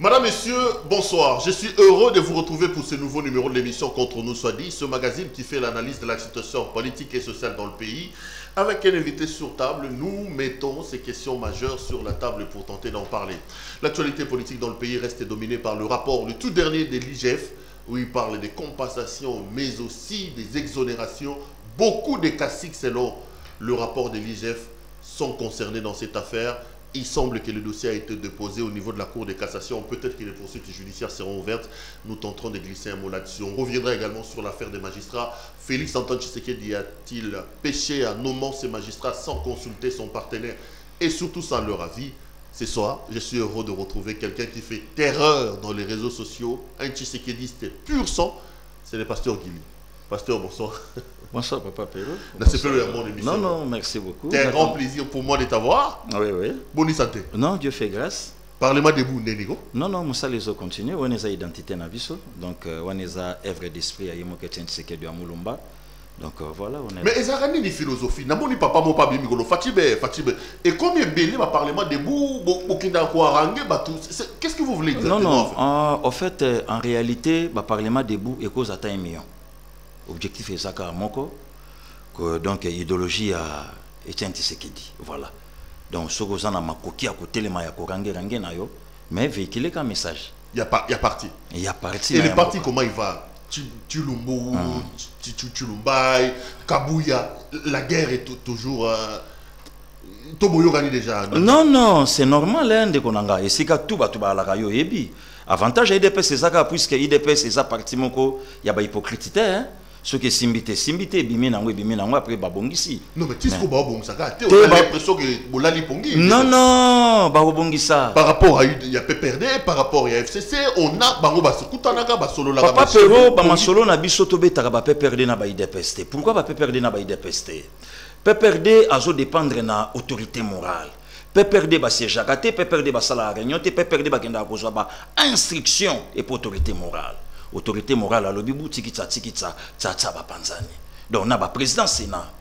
Madame, Messieurs, bonsoir. Je suis heureux de vous retrouver pour ce nouveau numéro de l'émission Contre nous soit dit, ce magazine qui fait l'analyse de la situation politique et sociale dans le pays. Avec un invité sur table, nous mettons ces questions majeures sur la table pour tenter d'en parler. L'actualité politique dans le pays reste dominée par le rapport, le tout dernier de l'IGF, où il parle des compensations, mais aussi des exonérations. Beaucoup de classiques, selon le rapport de l'IGF, sont concernés dans cette affaire. Il semble que le dossier a été déposé au niveau de la Cour de cassation. Peut-être que les poursuites judiciaires seront ouvertes. Nous tenterons de glisser un mot là-dessus. On reviendra également sur l'affaire des magistrats. Félix Antoine Tshisekedi a-t-il péché en nommant ces magistrats sans consulter son partenaire et surtout sans leur avis? Ce soir, je suis heureux de retrouver quelqu'un qui fait terreur dans les réseaux sociaux. Un Tshisekediste pur sang, c'est le pasteur Guili. Pasteur, bonsoir. Bonsoir, Papa Perrault. C'est pas mon émission. Non, merci beaucoup. C'est un grand plaisir pour moi de t'avoir. Oui. Bonne santé. Non, Dieu fait grâce. Parlez-moi de vous, Nénigo. Non, Moussa les autres continuent. On a identité Nabiso. Donc, on a œuvre d'esprit à Yemo Ketchen Tshisekedi à Moulumba. Donc, voilà. On est... Mais ils ont une philosophie. Namoni papa, mon papa, Migolo, Fatibé. Et combien de belé va parlement de vous, qu'est-ce que vous voulez dire? Non. En fait, en réalité, le parlement debout est cause à 1 million. Objectif est ça à Moko, donc idéologie à Etienne Tshisekedi, voilà. Donc ce que vous avez à côté à côté les mailles à mais véhiculer un message. Il y a parti. Il y a parti. Et les partis comment il va? Tulumbu, Tulumbai, Kabouya, la guerre est toujours. Toboyo gagné déjà. Non, c'est normal hein de Konanga. Et si tout va la rayo ebi. Avantage IDP c'est ça puisque IDP c'est ça parti moko il y a pas hypocrite hein. Ce qui est simbité, bimina après babongisi. Non, mais qu'est-ce que babongisa? On a l'impression que bolali pongi. Non, babongisa. Par rapport à il y a PPRD, par rapport à FCC, on a bango basukutanaga basolo la. Papa Perrault, bamasolo na biso tobe taraba PPRD na ba IDPST. Pourquoi ba PPRD na ba IDPST? PPRD azo dépendre na autorité morale. PPRD ba siégeakate, PPRD ba sala réunion, PPRD ba kenda kozwa ba instruction et pour autorité morale. Autorité morale à l'obibu tikitsa ba panzani. Donc na ba président sénat,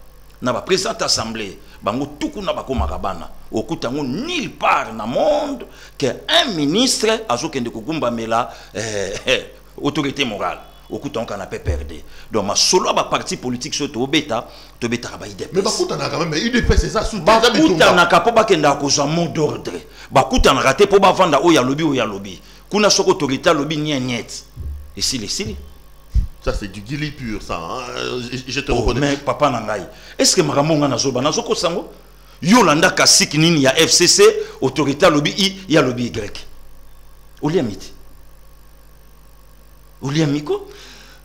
na ba président assemblée, bango tuku na ba komakabana. Okutango nulle part na monde que un ministre azokende kokumba mela autorité morale. Okutango kana PPRD. Donc ma solo ba parti politique surtout beta ba IDP. Mais bakuta na quand même IDP c'est ça sous bakuta na kapo ba kenda kozwa mot d'ordre. Bakuta na raté po ba vanda o ya lobby. Kuna soko autorité lobby niet. Et si les Sili. Ça c'est du guili pur ça. Hein? Je te reconnais. Mais papa nangai. Est-ce que Maramonga nazoba nazoko sango? Yolanda kasik nini ya FCC autorité lobby I ya lobby Y. Oliamiti. Oliamiko.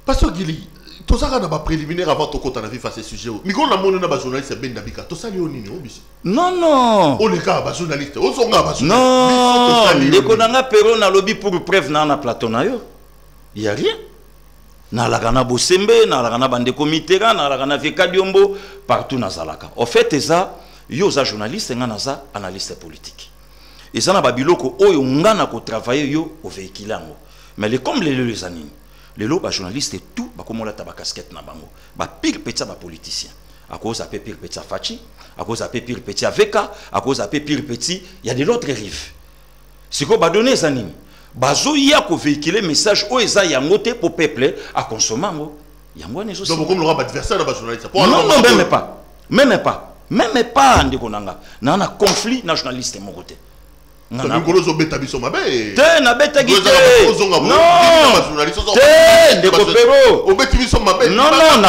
Parce que Guili, tout ça na ba préliminaire avant to kota na vie face sujet. Miko na mona na ba journaliste ben nabika. To sali onini obisi. Non. O les gars ba journaliste. O zonga ba journaliste. Non. Ndeko nanga Perrault na lobby pour preuve na plateau na yo. Il n'y a rien. Na la gana Bosembe, na la gana Bandeko Mitterrand, na la gana Veka Diombo, partout na Zalaka. En fait, ça, yo za journaliste, nga za analyste politique. Et ça na babiloko oyo ngana ko travailler yo au véhicule. Mais les comme les anime. Les lots ba journaliste et tout, ba comme la taba casquette na bango. Ba pire petit ba politicien. À cause à pire petit Fachi, à cause à pire petit Veka, à cause à pire petit, il y a de l'autre rive. C'est quoi ba donner les anime. Bazo ya ko véhiculer message o eza yangote pour peuple à consommer ngo yango ne so donc comme le adversaire na journaliste non même pas ndeko nanga na conflit na journaliste mon côté ngana ngolo zo beta biso mabe te na beta gite non te ndeko Perrault o beti biso mabe non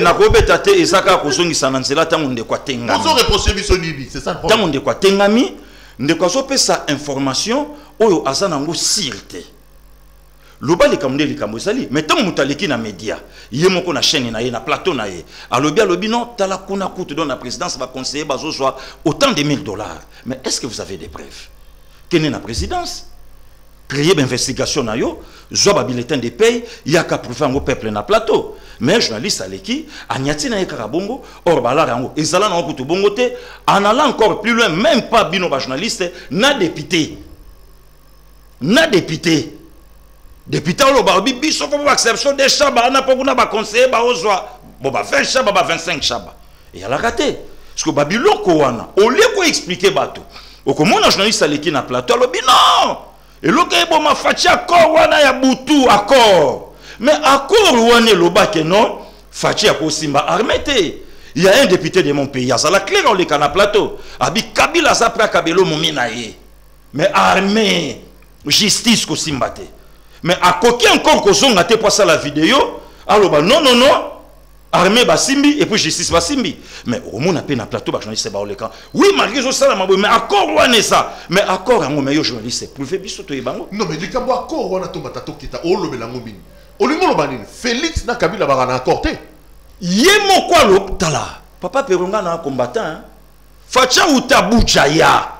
na ko beta te ezaka ko zongisa na nzela tango ndeko atenga ozo reprocher biso nini c'est ça tango ndeko atengami ndeko zo pesa information oyo azana ngo sirte loba likamde likambo sali mais tant mutaleki na média yemoko na chaîne na ye na plateau na ye alobi non tala kuna kutu dans la présidence va conseiller bazo soit autant de $1000. Mais est-ce que vous avez des preuves que na présidence créer d'investigation na yo zo ba bulletin de paye yaka prouver ngo peuple na plateau mais journaliste aleki anyati na yeka bongo or balara ngo ezala na kutu bongo te en allant encore plus loin même pas bino ba journaliste na député député au barbi biso pour acception des chaba na pour na ba conseiller ba ozwa bon ba 20 chaba ba 25 chaba et elle a raté parce que babiloko wana au lieu ko expliquer bato au comment un journaliste aleki na plateau lobi non Et l'autre est bon, ma fachi accord, wana ya butu accord. Mais accord, wana loba que non, fachi a simba armé. Il y a un député de mon pays, ça la claire on les canne plateau. Abi Kabila sa pra Kabelo mominaye. Mais armé, justice ko simbate. Mais à côté encore ko zonga te pour ça la vidéo, alors bah non non non, armé basimbi et puis justice basimbi. Mais au monde a peine à plateau ba journaliste ba olekan. Oui, malgré ça la mais accord wana ça. Mais accord en meilleur journaliste prouvé biso to yebango. Non mais les kabo accord wana to matato kita o lo belango bini. Olingo banini Félix na Kabila ba na accord te. Yemo quoi l'optala. Papa Peronga na combattant. Hein? Facha ou tabucha ya.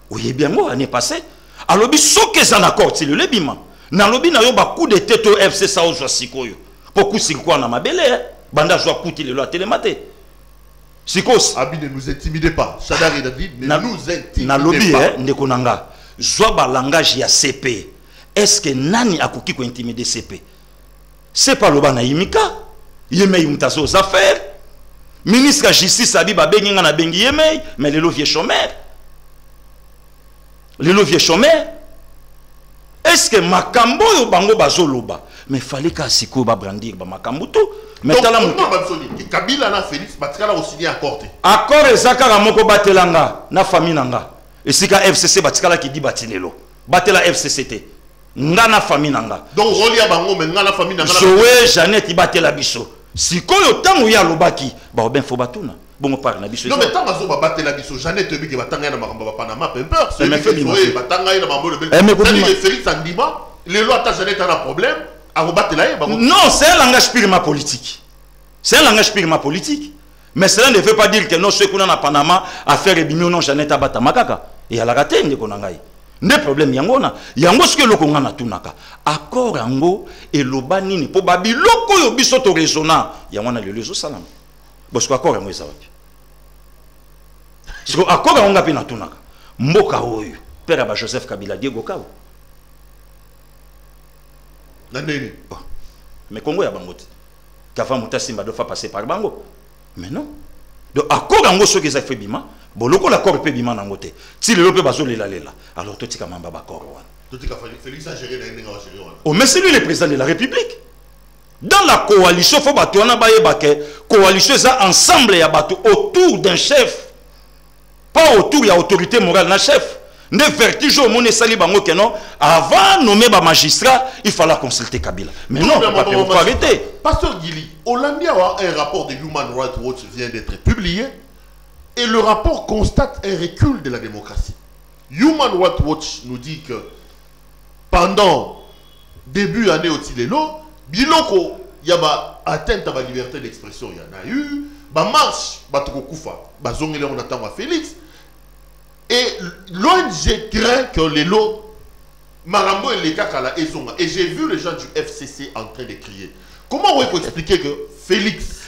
Oui, bien moi l'année passée. Alors bi soke ça accord ti le bima. Na lobi na yo ba coup de tête au FC ça au sikoyo. Pourquoi sikoyo na mabele? Banda joa couti le télématé. Sikos. Abi ne nous intimidez pas. Chadari David ne nous intimidez na lobby, pas. Hein, ndekonanga. Joa ba langage ya CP. Est-ce que nani akoki ko intimider CP? C'est pas le banaïmika. Yeme yumtaso aux affaires. Ministre de la justice a dit ba bengi na bengi yeme, mais le vieux chômeur. Le vieux chômeur. Est-ce que makambo yo bango bazoloba? Mais fallait qu'à siko ba brandir ba makambo to. Mais tala mo Kabila na Félix batikala aussi signé accord. Accord ezaka ka moko batelanga na famille nanga. Esika FCC batikala ki di batilelo. Batela FCCT. Nga na famille nanga. Donc rolia bango mais nga na famille nanga. Joé Jeannette batela biso. Sikoyo tango ya lobaki ba ben fo batuna. Bongo par na biso. Non mais tango zo ba batela biso Jeannette bi ke batanga na makamba ba Panama peur. C'est mais batanga na mambo le bel. Félix Andima, les lois ta Jeannette a un problème. Non, c'est un langage purement politique. C'est un langage purement politique. Mais cela ne veut pas dire que non, ceux qu'on a à Panama, à faire et bignon, non, Jeannette Abata Makaka. Et à la raté, ne konangai. Ne problème, yangona. Yango ce que le konga na tunaka. Accord yango et l'obani ni po babi loko yo biso to raisonna. Yangona le lezo salam. Parce que accord yango ezawapi. Parce que accord yango ngapi na tunaka. Mboka oyo. Père Aba Joseph Kabila Diego Kao. Mais Congo y a bangote. Kafa Mouta Simba doit passer par bango. Mais non. Donc accord yango ce que ça fait bima. Bon loko l'accord peut bima nangote. Si le peut bazo lela. Alors toi tu ka mamba accord wan. Toi tu ka Félix a géré na ndinga wa géré wan. Oh mais c'est lui le président de la République. Dans la coalition faut bato wana ba yebake coalition ça ensemble ya bato autour d'un chef. Pas autour ya autorité morale na chef. Ne vertige au monde sali bango que non avant nommer ba magistrat il fallait consulter Kabila mais non pas pour arrêter. Pasteur Gili, Hollande a un rapport de Human Rights Watch vient d'être publié et le rapport constate un recul de la démocratie. Human Rights Watch nous dit que pendant début année au Tilelo biloko yaba atteinte à la liberté d'expression il y en a eu ba marche batoko kufa ba zongele on attend à Félix. Et l'ONG craint que les lots Marambo et les Kakala et j'ai vu les gens du FCC en train de crier. Comment on peut expliquer que Félix,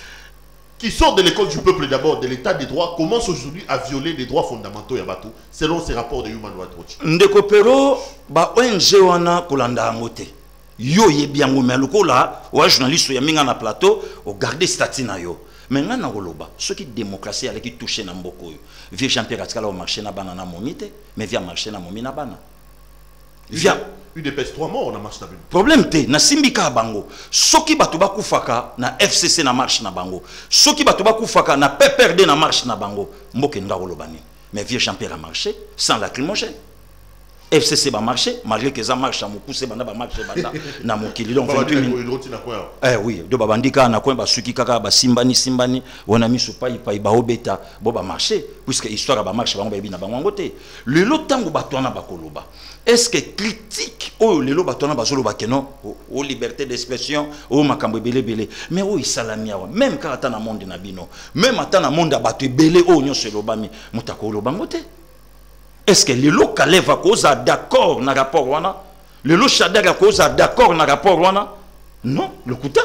qui sort de l'école du peuple d'abord, de l'état des droits, commence aujourd'hui à violer les droits fondamentaux Yabatou, selon ces rapports de Human Rights Watch? Ndeko pero ba ONG wana kolanda ngote. Yo yebiango meluko la, wa journaliste ya minga na plateau, o garder statina yo. Mais nga na roloba, ce qui démocratie avec qui touche na mboko yo. Vieux Jean-Pierre Atikala au marché na bana na momite, mais via marché na momina bana. Via UDPS 3 morts na marche na bino. Problème te na simbika bango. Soki bato ba kufaka na FCC na marche na bango. Soki bato ba kufaka na PPRD na marche na bango. Mboke nga roloba ni. Mais vieux Jean-Pierre a marché sans lacrymogène. FCC va marcher, malgré que ça marche à mon pouce, ça va marcher dans mon kili. Donc, 28 minutes. Eh oui, de Babandika, na coin, Basuki Kaka, Simbani, on a mis sur paille, Baobeta, Boba marché, puisque l'histoire va marcher, on va bien bangoté. Le lot tango batona bakoloba. Est-ce que critique, oh, le lot batona bazoloba kenon, oh, liberté d'expression, oh, makambo belé, mais oh, il salamia, même quand attend un monde nabino, même attend un monde à battre belé, oh, nyon se lobami, moutako lobangoté. Est-ce que le lot Calais va causer d'accord dans le rapport wana? Le lot Chader va causer d'accord dans le rapport wana? Non, le Kouta.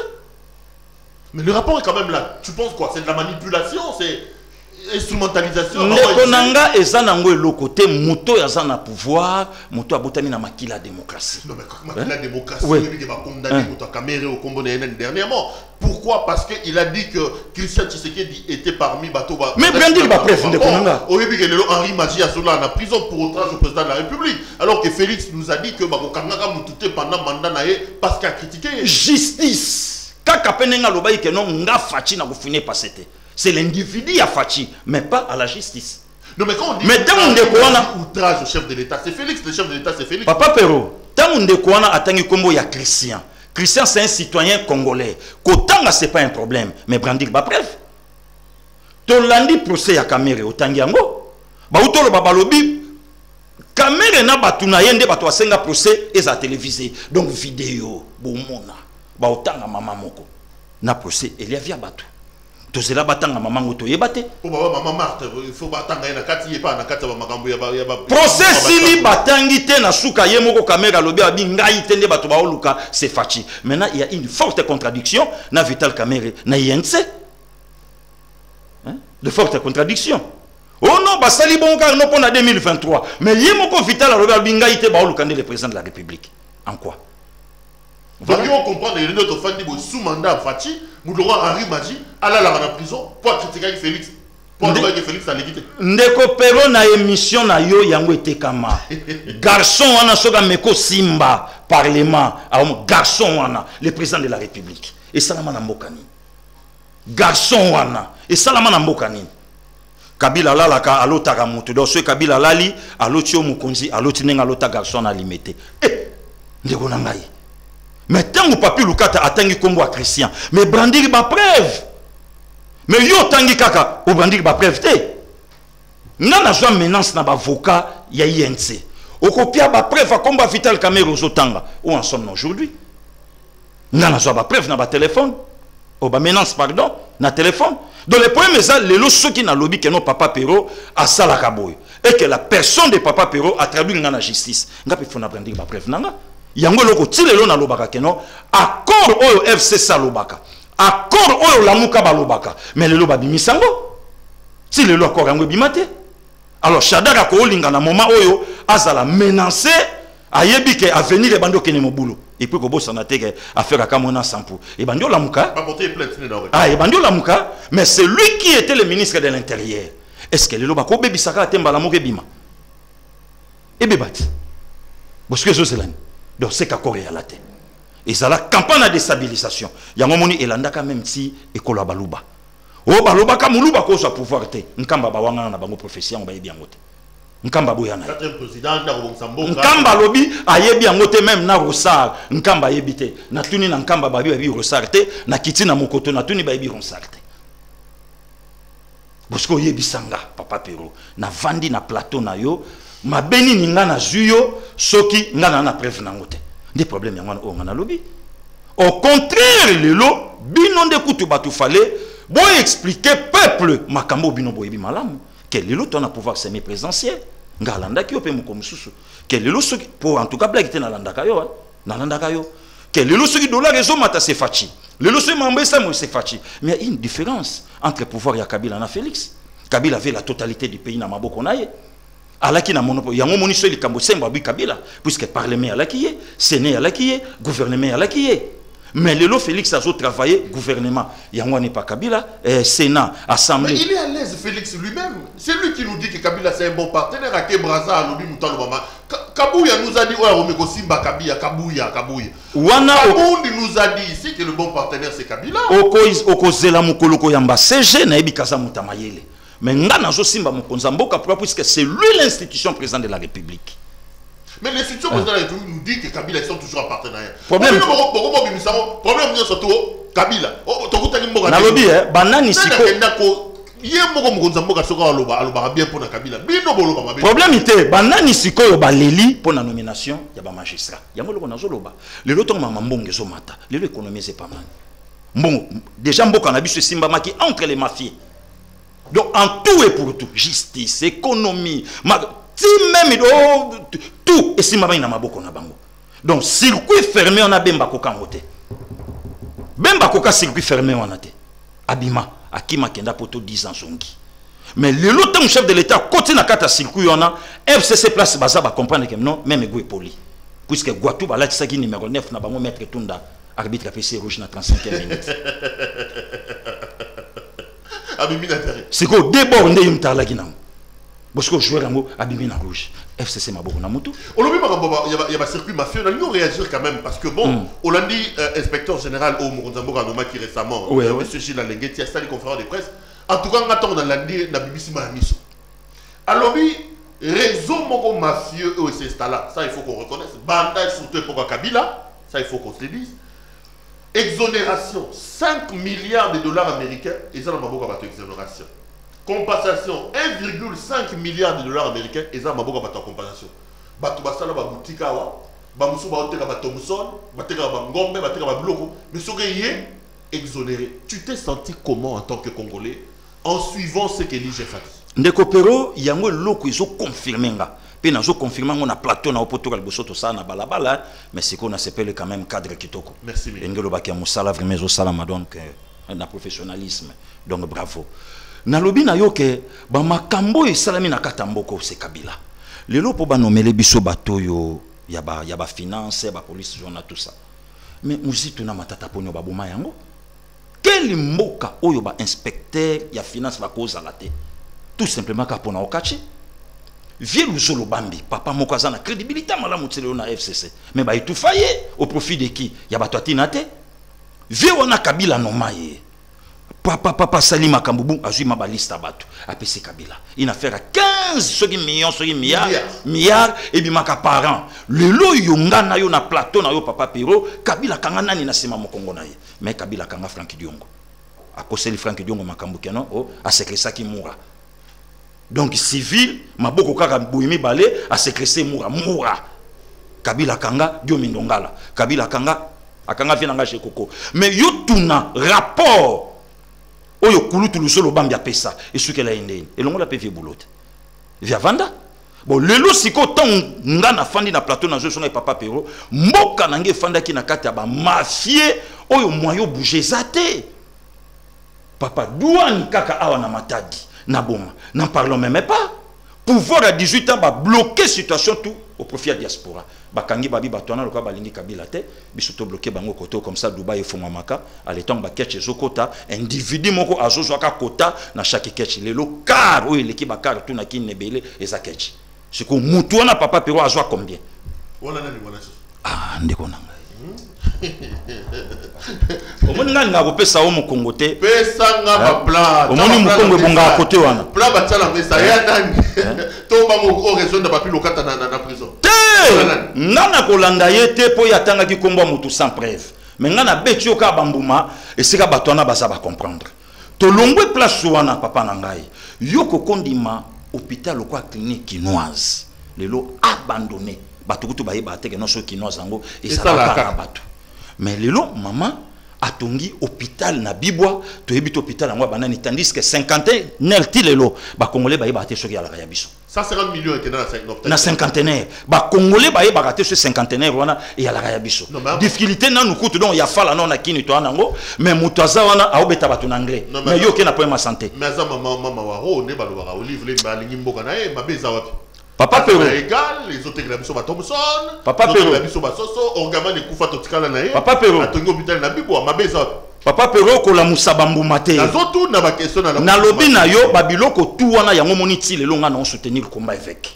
Mais le rapport est quand même là. Tu penses quoi? C'est de la manipulation? C'est instrumentalisation. Ndekonanga ezanango le côté moto yazana pouvoir, moto abotami na makila démocratie. Non mais makila démocratie, il va condamner moto Kamere au combo dernièrement. Pourquoi? Parce qu'il a dit que Christian Tshisekedi était parmi bateau. Mais Brandir va bref Ndekonanga. Au début Henri Maji Azola en prison pour outrage au président de la République. Alors que Félix nous a dit que Bakokanga Moutouté pendant mandat naé parce qu'il a critiqué justice. Kaka penenga loba que non nga fachi na kufine pasete. C'est l'individu à fachi, mais pas à la justice. Non mais quand on dit outrage au chef de l'État, c'est Félix, le chef de l'État c'est Félix. Papa Pero, tant on découvre atangi kombo ya Christian. Christian c'est un citoyen congolais. Kotanga c'est pas un problème, mais Brandir ba preuve. Tolandi procès ya Kamere otangi yango. Ba utolo babalobi Kamere na batuna yende bato asenga procès eza télévisé. Donc vidéo bomona. Ba otanga mama moko. Na procès il y a via bato. Tout cela batanga maman ngoto yebate. Maman Marthe, il faut batanga na kati yepa na kati ba makambo ya ba. Procès sili batangi te na suka yemoko Kamera lobi abi ngai tende bato ba oluka c'est fachi. Maintenant il y a une forte contradiction na Vital Kamere na INC. Hein? De forte contradiction. Oh non, bah sali bon car non pour 2023. Mais yemoko Vital lobi abi ngai te ba oluka le président de la République. En quoi? Voilà. Donc on comprend les autres fans de sous mandat Fachi, Moudouron Henri Maji, alla la prison pour critiquer Félix. Pour dire que Félix a l'équité. Ndeko pero na émission na yo yango etekama. Garçon wana soga meko simba parlement, garçon wana le président de la République. Et salama na mbokani. Garçon wana et salama na mbokani. Kabila lalaka alotaka mutu do so Kabila lali alotio mukonzi alotinenga alota garçon na limité. Ndeko na ngai. Mais tant que papi Lukata attengi kombo à Christian, mais Brandir ba preuve. Mais yo tangi kaka, ou Brandir ba preuve te. Nana joa menace na ba avocat ya INC. Okopia ba preuve kombo Vital Kamere ozotanga. Où en sommes-nous aujourd'hui? Nana joa ba preuve na ba téléphone. Ou ba menace pardon, na téléphone. Donc le problème est ça, les lots ceux qui n'a lobby que non papa Pero a salakaboy et que la personne de papa Pero a traduit dans la justice. Ngapi fona Brandir ba preuve nanga. Yango loko tilelo na lobaka keno accord oyo FCC lobaka accord oyo lamuka ba lobaka mais lelo ba bimisango tilelo accord yango bimate alors Shadara ko linga na moment oyo azala menacé ayebi ke avenir e bando kene mobulu et puis ko bosana teke affaire akamona sampu e bando lamuka pas porter plainte na e bando lamuka mais c'est lui qui était le ministre de l'Intérieur. Est-ce que lelo ba ko bebisaka temba lamuka bima e bebati parce que c'est là. Donc c'est qu'à Corée à la tête. Et ça la campagne de déstabilisation. Il y a un moment où il a même si école baluba. Oh baluba comme baluba cause à pouvoir te. Nkamba bawanga na bango profession ba bien ngote. Nkamba boyana. Quatrième président na Rongsambo. Nkamba lobi ayebi ngote même na Rosar. Nkamba yebite. Na tuni na Nkamba babi babi Rosar te. Na kiti na Mokoto na tuni babi Rosar te. Bosko yebi sanga papa Pero. Na vandi na plateau na yo. Ma beni ninga na zuyo soki ngana na preuve na ngote des problèmes ya ngana o ngana lobi au contraire lelo bino de kutu batu fale bo expliquer peuple makambo bino boyebi malamu que lelo to na pouvoir semi présidentiel ngalanda ki ope moko mususu que lelo soki pour en tout cas blague te na landaka yo que lelo soki dollar rezo mata se fachi lelo soki mambesa mo se fachi mais il y a une différence entre pouvoir ya Kabila na Félix. Kabila avait la totalité du pays na maboko na ye. Alaki na monopole yango moni so likambo semba bi Kabila puisque parlement alaki ye sénat alaki ye gouvernement alaki ye mais lelo Félix a travaillé gouvernement yango n'est pas Kabila sénat assemblée. Mais il est à l'aise Félix lui-même, c'est lui qui nous dit que Kabila c'est un bon partenaire à Kebraza lobi mutalo mama Kabouya nous a dit ouais Romeko Simba Kabila Kabouya wana Kabundi nous a dit ici que le bon partenaire c'est Kabila okozela mukoloko yamba CG na ebikasa mutamayele. Mais puisque c'est lui l'institution présidente de la République. Mais l'institution présidente de la République nous dit que Kabila ils sont toujours en partenariat. Problème surtout Kabila. Nalobi banani siko. Problème était banani siko baleli pour la nomination ya ba magistrat. Yango loko nazoloba. Le loto mama mbonge zo mata. Le économie c'est pas mal. Bon, déjà mboka na biso simba maki entre les mafieux. Donc en tout et pour tout, justice, économie, même tout, et si ma na maboko na bango. Donc circuit fermé on a bemba koka ngote. Bemba koka circuit fermé on a te. Abima, akima kenda poto 10 ans zongi. Mais le longtemps chef de l'État côté na kata circuit on a FCC place baza ba comprendre que non même go est poli puisque Guatou ba là ça qui numéro 9 na bango maître Tunda arbitre a PC rouge na 35e minute. Abimi na terrain. C'est quoi débordé une tala qui nam. Parce que joueur ngo abimi na rouge. FCC maboko na mutu. Olobi makambo il y a circuit mafieux, on a réagir quand même parce que bon, Olandi inspecteur général au Mokonzambo Kanoma qui récemment monsieur Gilles Alengeti a sali conférence de presse. En tout cas, on attend dans l'année na BBC Mahamiso. Alors oui, réseau moko mafieux où s'installe là, ça il faut qu'on reconnaisse. Bandage surtout pour Kabila, ça il faut qu'on se le dise. Exonération 5 milliards de dollars américains et ça n'a pas beaucoup à exonération. Compensation 1,5 milliard de dollars américains et ça n'a pas beaucoup à compensation. Batu basala ba boutique awa, ba musu ba oteka ba Thomson, ba teka ba ngombe, ba teka ba bloko, mais ce qui est exonéré. Tu t'es senti comment en tant que Congolais en suivant ce que dit Jeff Adi? Ndeko Pero yango loko izo confirmer nga. Pe nazo confirmer ngo na plateau na opoto ka libosoto ça na balabala, mais c'est qu'on a s'appelle quand même cadre kitoko. Merci. Ngelo bakia musala vraiment zo sala donc na professionnalisme. Donc bravo. Na lobi na yo ke ba makambo esalami na katamboko c'est Kabila. Lelo po ba nomele biso bato yo ya ba finance, ba police journal tout ça. Mais muzitu na matata ponyo ba boma yango. Quel mboka oyo ba inspecteur ya finance ba cause la té. Tout simplement ka pona okachi. Vieux Luzolo Bambi, papa moko azana crédibilité malamu tselo na FCC. Mais ba itu faye au profit de qui? Ya bato atina te. Vieux wana Kabila nomaye. Papa Salima Kambubu azui ma balista bato. APC Kabila. Il a fait à 15 millions, milliards et bimaka par an. Le lo yonga na yo na plateau na yo papa Pero, Kabila kanga nani na sima mokongo na ye. Mais Kabila kanga Franck Diongo. A koseli Franck Diongo makambu keno o a sekresa ki moura. Donc civil maboko kaka boyimi balé a sekresa moura. Kabila kanga Diomi Ndongala. Kabila kanga akanga vinanga chez Koko. Mais yo tuna rapport oyo kulutu lusolo bambi apesa et ce qu'elle a indé et l'on l'a payé boulotte via vanda bon lelo siko ton ngana fandi na plateau na zo songa papa Pero mboka nange fanda ki na kati ya ba mafie oyo moyo bouger zate papa douane kaka awa na matadi na boma n'en parlons même pas pouvoir à 18 ans ba bloquer situation tout au profit de la diaspora bakangi babi batwana lokwa balingi Kabila te bisoto bloquer bango koto comme ça Dubaï fuma maka à l'étang ba ketch zokota individu moko azozo aka kota na chaque ketch lelo car o eleki ba car tout na kinebele eza ketch c'est que mutu wana papa Pero azwa combien wala nani wala ah ndeko nanga omoni ngani ngako pesa o mukongo te pesa nga ba plan omoni mukongo bonga côté wana plan ba tsala mesa ya nani to ba mo raison de ba pilokata na prison ngana kolanda yete po yatanga ki kombo mutu sans preuve mais ngana betio ka bambuma esika batwana baza ba comprendre to longwe place wana papa na ngai yoko kondima hôpital kwa clinique quinoise lelo abandonné batukutu bayeba teke no so quinoise ngo esala ka batu mais lelo maman atongi hôpital na bibwa to yebito hôpital ngo banani tandis que 50 nerti lelo ba congolais bayeba te soki ala ya biso ça 50 millions était na cinquantenaire ba congolais bayeba raté ce cinquantenaire wana et ala ya biso difficulté na nukutu donc ya fala non na kini to anango mais mutaza wana aobeta batu na anglais mais yo ke na problème santé mais za mama waro ne balobaka olive le balingi mboka na e mabeza wapi papa Pero égal les autres la biso ba Thomson papa Pero la biso ba soso orgama ne kufa totikala na e papa Pero atongi hôpital na bibwa mabeza wapi papa Pero ko la musabambu mate nazotu na ba question na lobi na yo babiloko tu wana yango moniti le longa na soutenir combat avec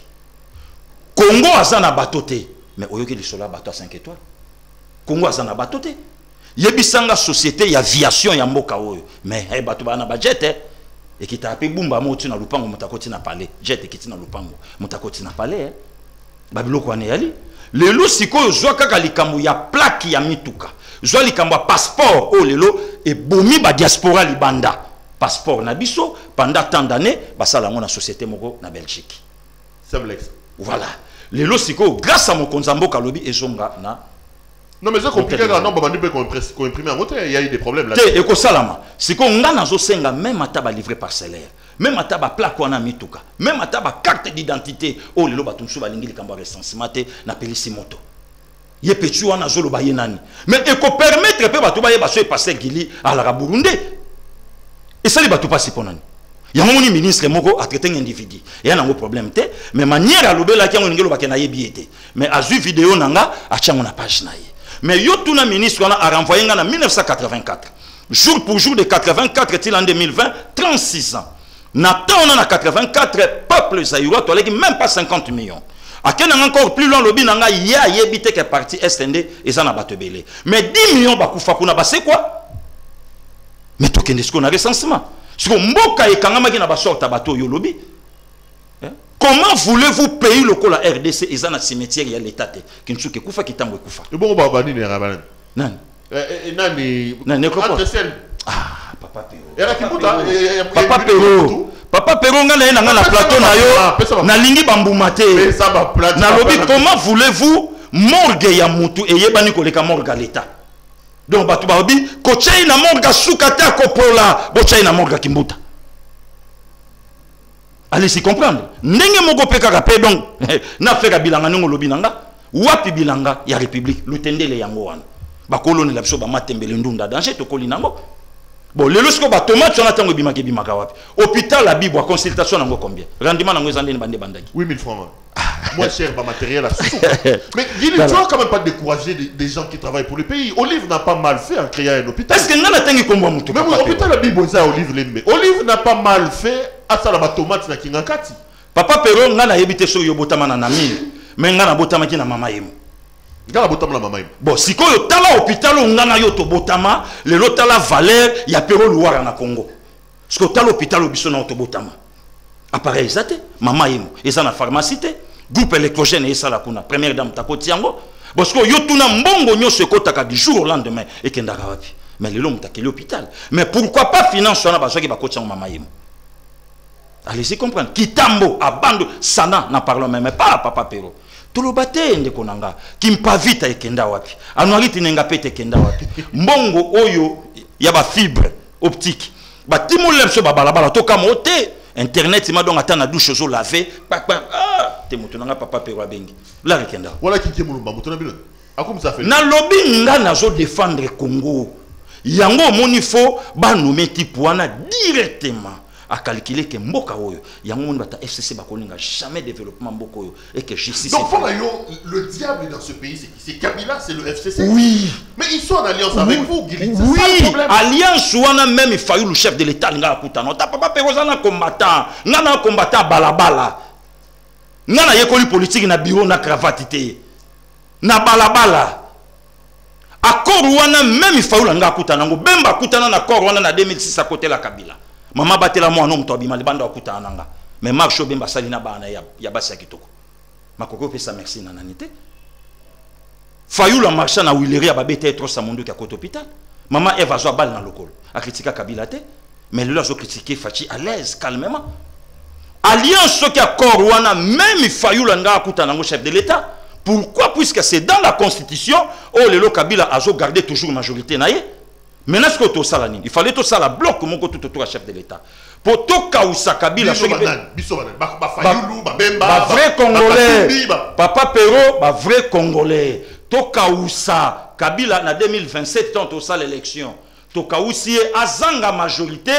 Congo azana batote mais oyoki lisola bato 5 étoiles Congo azana batote yebisanga société ya aviation ya mboka oyo mais bato bana budget et qui t'a appelé bumba moti na lupango mutakoti na palais jet ekiti na lupango mutakoti na palais babiloko ane yali lelo sikoyo zwa kaka likambo ya plaque ya mituka zwa likambo ya passeport o lelo e bomi ba diaspora libanda passeport na biso pendant tant d'années basala ngo na société moko na Belgique Seblex voilà lelo sikoyo grâce à mon konzamboka lobi ezonga na non mais c'est compliqué quand non bandi peut qu'on imprimer en il y a eu des problèmes là te ekosalama sikoyo nga nazo senga même ataba livré parcellaire même ataba plaque wana mituka même ataba carte d'identité o lelo batunsu balingi likambo recensement te na pelisi moto ye petu wana zolo ba yenani mais eko permettre pe batu ba ye baso e passer gili à la Burundi et ça li batu passer ponani Il y a un ministre moko a traité un individu. Il y a un problème té, mais manière à l'obéla qui a un ngelo bakena yebiete. Mais à vu vidéo nanga a tient na page naie. Mais yo tout na ministre on a renvoyé en 1984. Jour pour jour de 84 till en 2020 36 ans. Nathan on a 84 peuple zaïrois toi même pas 50 millions. A ken encore plus loin lobby nanga ya yebite que parti SND et ça na batebele. Mais 10 millions bakufa kuna ba c'est quoi? Mais to kende ce qu'on a recensement. Parce que mboka et kangamaki na basorta bato yo lobby. Comment voulez-vous payer le col à RDC et ça na cimetière ya l'état qui ne souke kufa kitambo kufa. Et bon baba ni rabanan. Nan. Nani quoi? Ah, papa Pero. Era kibuta Papa Pero. Papa Pero ngana na na plateau na yo na lingi bambuma te. Na lobby comment voulez-vous morgue ya mutu et yebani koleka morgue à l'état. Donc batu baobi ko chai na morgue sukata ko pola bo chai na morgue kimbuta. Allez s'y comprendre. Ndenge moko peka kapé donc na fera bilanga ngo lobi nanga wapi bilanga ya république lutendele yango wana. Ba koloni la biso ba matembele ndunda danger to kolinango. Bon le lorsque ba tomate on attend bimaka bimaka wapi. Hôpital la bible consultation nango combien? Rendement nango ezandeni bande bandaki. 8000 francs. Moins cher ba matériel à sous. Mais il ne faut quand même pas décourager des gens qui travaillent pour le pays. Olive n'a pas mal fait en créant un hôpital. Est-ce que ngana tangi kombo mutu? Même hôpital la bible ça Olive l'embe. Olive n'a pas mal fait à ça la tomate na kingakati. Papa Pero ngana yebite so yobotama na namil. Mais ngana botama ki na mama yemu. Ngana botama la mama yemu. Bon sikoyo tala hôpital ngana yo to botama le lotala valeur ya Pero Luara na Congo. Parce que tala hôpital biso na to botama. Appareil zate mama yemu eza na pharmacie te. Groupe électrogène et ça la kuna première dame takoti yango parce que yo tuna mbongo nyonso kotaka du jour au lendemain et kendaka wapi mais lelo mutaki l'hôpital mais pourquoi pas finance na bazoki bakoti yango mama yemu. Allez-y comprendre kitambo abando sana na parlons même pas papa Pero tolobate ndeko nanga kimpa vita ekenda wapi anwaliti nenga pete kenda wapi mbongo oyo ya ba fibre optique batimole so babalabala to kamote internet ma donc attend na douche zo laver ah te mutunanga papa Pero abengi la rekenda wala kikemulumba mutuna bilo akum ça fait na lobby nga nazo défendre Congo yango moni fo ba nommer type wana directement à calculer que mboka oyo yango moni bata FCC bakolinga jamais développement mboka oyo et que justice. Donc voilà le diable dans ce pays c'est Kabila c'est le FCC. Oui. Mais ils sont en alliance avec vous Guili. Oui. Ça, le problème. Alliance wana même il fallu le chef de l'état nga kutana. Ta papa Pero na combattant, ngana combattant balabala. Ngana yekoli politique na bureau na cravate te. Na balabala. Accord wana même il fallu nga kutana ngo bemba kutana na accord wana na 2006 à côté la Kabila. Maman batela moi non to bima libanda okuta nanga mais marche bemba salina bana ya basi ya kitoko makoko pesa merci na nanité fayula marcha na wileria babete trop sa mondo ki akoto hôpital maman Eva zo bal na lokolo a critiquer Kabila te mais le zo critiquer Fachi à l'aise calmement alliance qui accord wana même fayula nga akuta nango chef de l'état pourquoi puisque c'est dans la constitution oh le Kabila a zo garder toujours majorité naie. Maintenant, ce que tu as il fallait tout ça la bloc comme tout autour à chef de l'État. Pour tout cas où ça Kabila, vrai Congolais, Papa Pero, vrai Congolais. Tout cas où ça Kabila en 2027 tant tout ça l'élection. Tout cas où si azanga majorité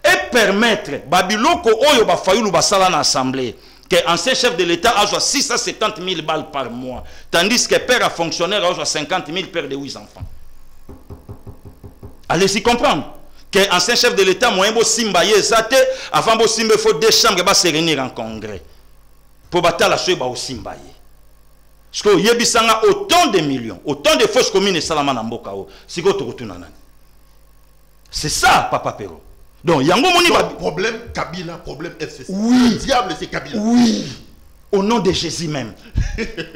et permettre Babiloko oyo ba fayulu ba sala na assemblée. Que ancien chef de l'État a 670 000 balles par mois, tandis que père à fonctionnaire a 50 000 père de 8 enfants. Allez-y comprendre que ancien chef de l'État moyen bo simba yezate avant bo simba faut deux chambres ba se réunir en congrès pour battre la chose ba au simba ye parce que yebisanga autant de millions autant de fausses communes salama na mboka o siko to retourna nani c'est ça papa Pero donc yango moni ba problème Kabila problème FCC oui le diable c'est Kabila oui au nom de Jésus même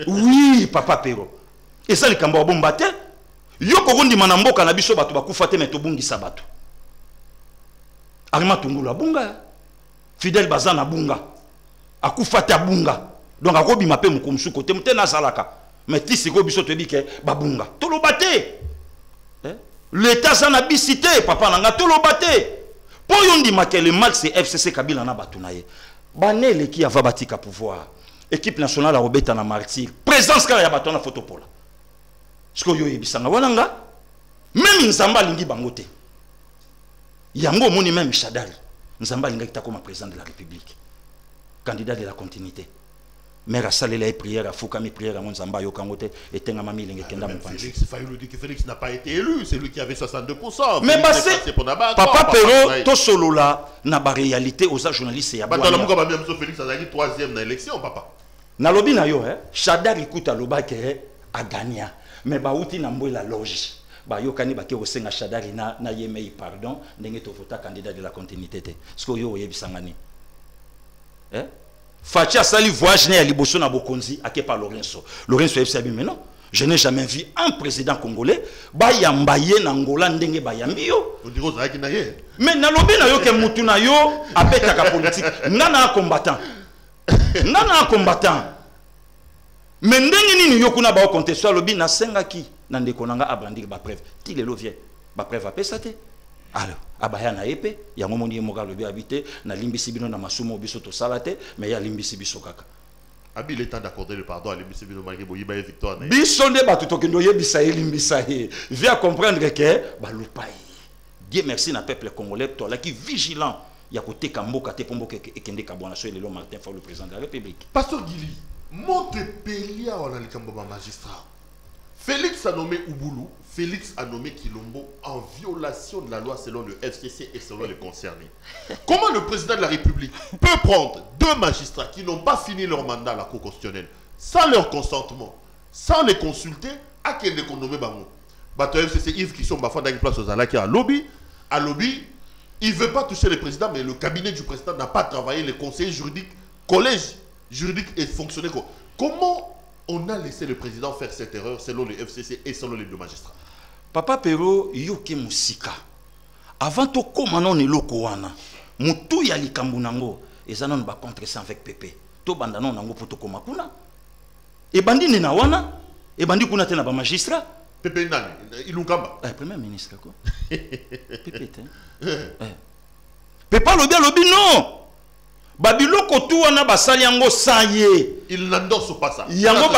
oui papa Pero et ça le kambo bombate yoko gondi manamboka na biso bato bakufa te meto bungi sabato Arima Tungula bunga Fidel Bazana bunga akufa te bunga donc akobi mape mukomsu côté mutena salaka mais tisi ko biso te bike babunga to lo baté l'état sana bisité papa nanga to lo baté po yondi makele mal c'est FCC Kabila na batu naye banele qui ava batika pouvoir équipe nationale a robeta na martyr présence kala ya bato na photo pola. Ce que yo yebisanga wananga même nzamba lingi bangote yango moni même Shadari Nzamba Lingaki comme président de la République. Candidat de la continuité. Mère a salé les prières, a fouka mes prières à mon Zamba Yokangote et tenga mami Lingekenda mon Félix Fayulu dit que Félix n'a pas été élu, c'est lui qui avait 62%. Mais c'est Papa Pero, to solo là, n'a pas réalité aux journalistes et à Félix a gagné 3e dans l'élection, papa. Na lobi na yo, Chadar écoute à loba que a gagné. Mais ba outi na mboy la loge. Ba yo kani ba ke o senga Chadar na yemei pardon, ndenge to vota candidat de la continuité te. Sko yo yebisangani. Fatia Sali voyage né à Liboso na Bokonzi à par Lorenzo. Lorenzo FCB mais non, je n'ai jamais vu un président congolais ba yambaye na Angola ndenge ba yambio. On dirait ça qui na ye. Mais na lobi na yo ke mutu na yo abeta ka politique. Nana combattant. Nana combattant. Mais ndenge nini yo kuna ba contestation lobi na senga ki na ndeko nanga abrandir ba preuve. Ti le lovie. Ba preuve a pesate. Alors, abaya na épée, yango moni moka lobi habité na limbisi bino na masumo biso to salate, mais ya limbisi biso kaka. Abi le temps d'accorder le pardon à limbisi bino malgré boyiba victoire na. Biso nde batu to kendo yebisa limbisa ye. Vient comprendre que ba lupai. Dieu merci na peuple congolais toi là qui vigilant ya côté kamboka te pombo ke ekende kabona so lelo Martin Fayulu le président de la République. Pasteur Gili, monte pelia on a le kamboba magistrat. Félix a nommé Ouboulou, Félix a nommé Kilombo en violation de la loi selon le FCC et selon les concernés. Comment le président de la République peut prendre 2 magistrats qui n'ont pas fini leur mandat à la Cour constitutionnelle sans leur consentement, sans les consulter, à quel est nommé Bango? Bato FCC Yves qui sont parfois dans une place aux Alaki à lobby, il ne veut pas toucher le président, mais le cabinet du président n'a pas travaillé, les conseillers juridiques, collège juridique et fonctionnaire. Comment on a laissé le président faire cette erreur selon le FCC et selon les 2 magistrats? Papa Pero yoke musika. Avant to komano ne lokowana. Mutu ya likambu nango. Ezana ba contre ça avec Pépé. To bandano nango poto koma kuna. E bandi ni na wana. E bandi kuna tena ba magistrat. Pépé nani? Ilunkamba. Premier ministre quoi. Pépé te. Pépé lobi non. Babiloko tu wana basali yango saye. Il n'endosse pas ça. Yango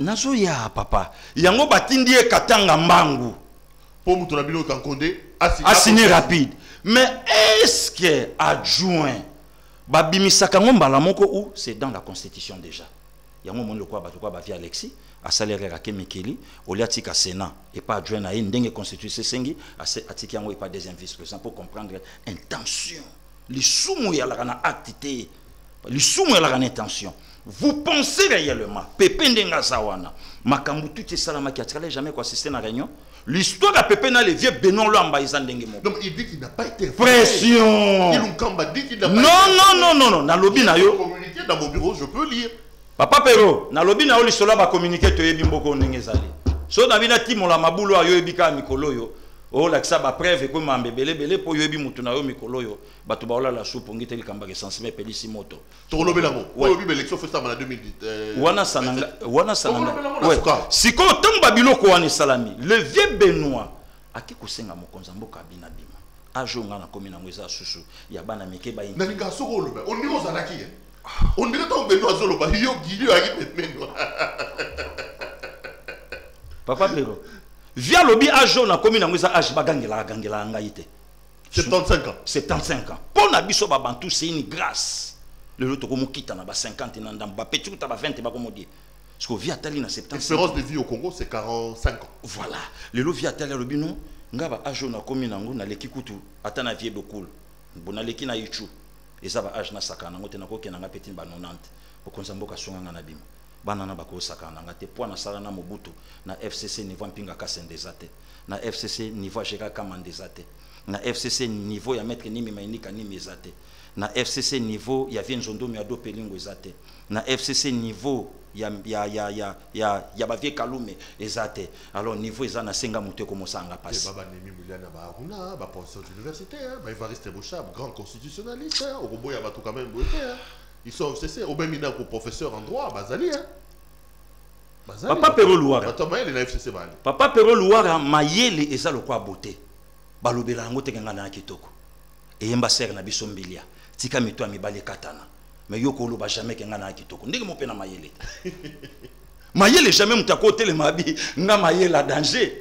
nazo ya papa. Yango batindi e katanga mbangu. Pour mutu na bino kankonde assigné rapide. Mais est-ce que adjoint babimisaka ngombala moko ou c'est dans la constitution déjà. Yango mon lokwa batu kwa ba via Alexis a salaire rake Mikeli oliatika Sénat et pas adjoint na ndenge constitution sengi atiki yango et pas deuxième vice-président pour comprendre intention. Les soumou ya la na actité. Les soumou ya la intention. Vous pensez réellement Pépé ndenga zawana makambu tout salama qui a jamais assister à la réunion. L'histoire de Pépé na le vieux Benoît Lamba izandenge mo. Donc il dit qu'il n'a pas été pression. Ilunkamba dit qu'il n'a pas non na lobi na yo communiqué dans mon bureau, je peux lire. Papa Pero na lobi na yo lisolo ba communiquer to yebi mboko ndenge zali. So na bina timola mabulo ayo ebika mikolo yo. Oh la kisa ba preuve ko mambe belé po yebi mutu na yo mikolo yo. Batu ba ola la soupe ngite likamba ke sensible pelisi moto. To lobela mo. O yebi élection fait ça en 2010. Wana sananga. Ouais. Siko tango babiloko wana salami. Le vieux Benoît aki kosenga mokonza mboka bina bima. Ajo nga na komi na ngweza susu ya bana meke ba indi. Na linga soko loba. On dit aux alaki. On dirait ton Benoît zoloba yo gili aki Benoît. Papa Pero. Via lobby ajo na komi na ngweza age bagangela ngaite. 75 ans. 75 ans. Pour Nabiso Babantou, c'est une grâce. Le lot de quitte na 50 ans, ba petit ou 20 ba comme dire. Parce que via Tali na 75. L'espérance de vie au Congo c'est 45 ans. Voilà. Le lot via Tali le bino, ngaba ajo na komi na ngo na leki kutu, atana vie bekul. Bona leki na yichu. Et ça va age na sakana ngote na ko kenanga petit ba 90. Au konzamboka songa na bima. Banana bako sakana ngate po na sala na mobutu na FCC niveau mpinga kasendezate. Na FCC niveau jeka kamandezate. Na FCC niveau ya maître nimi mainika nimi ezate. Na FCC niveau ya vienzondo mi ado pelingo ezate. Na FCC niveau ya ba vie kalume ezate. Alors niveau ezana senga muté comme ça nga passe. Baba nimi muliana ba aruna ba professeur d'université ba Evariste Bochab grand constitutionnaliste au robot ya batu quand même boité. Ils sont FCC au même mina pour professeur en droit bazali Papa Pero Louara. Papa Pero Louara mayele eza lokwa beauté. Balobela yango tekenga na kitoko eyemba ser na biso mbilia tika mito ya mibale katana mais yoko loba jamais kenga na kitoko ndenge mopena mayele mayele jamais mutako tele mabi nga mayela danger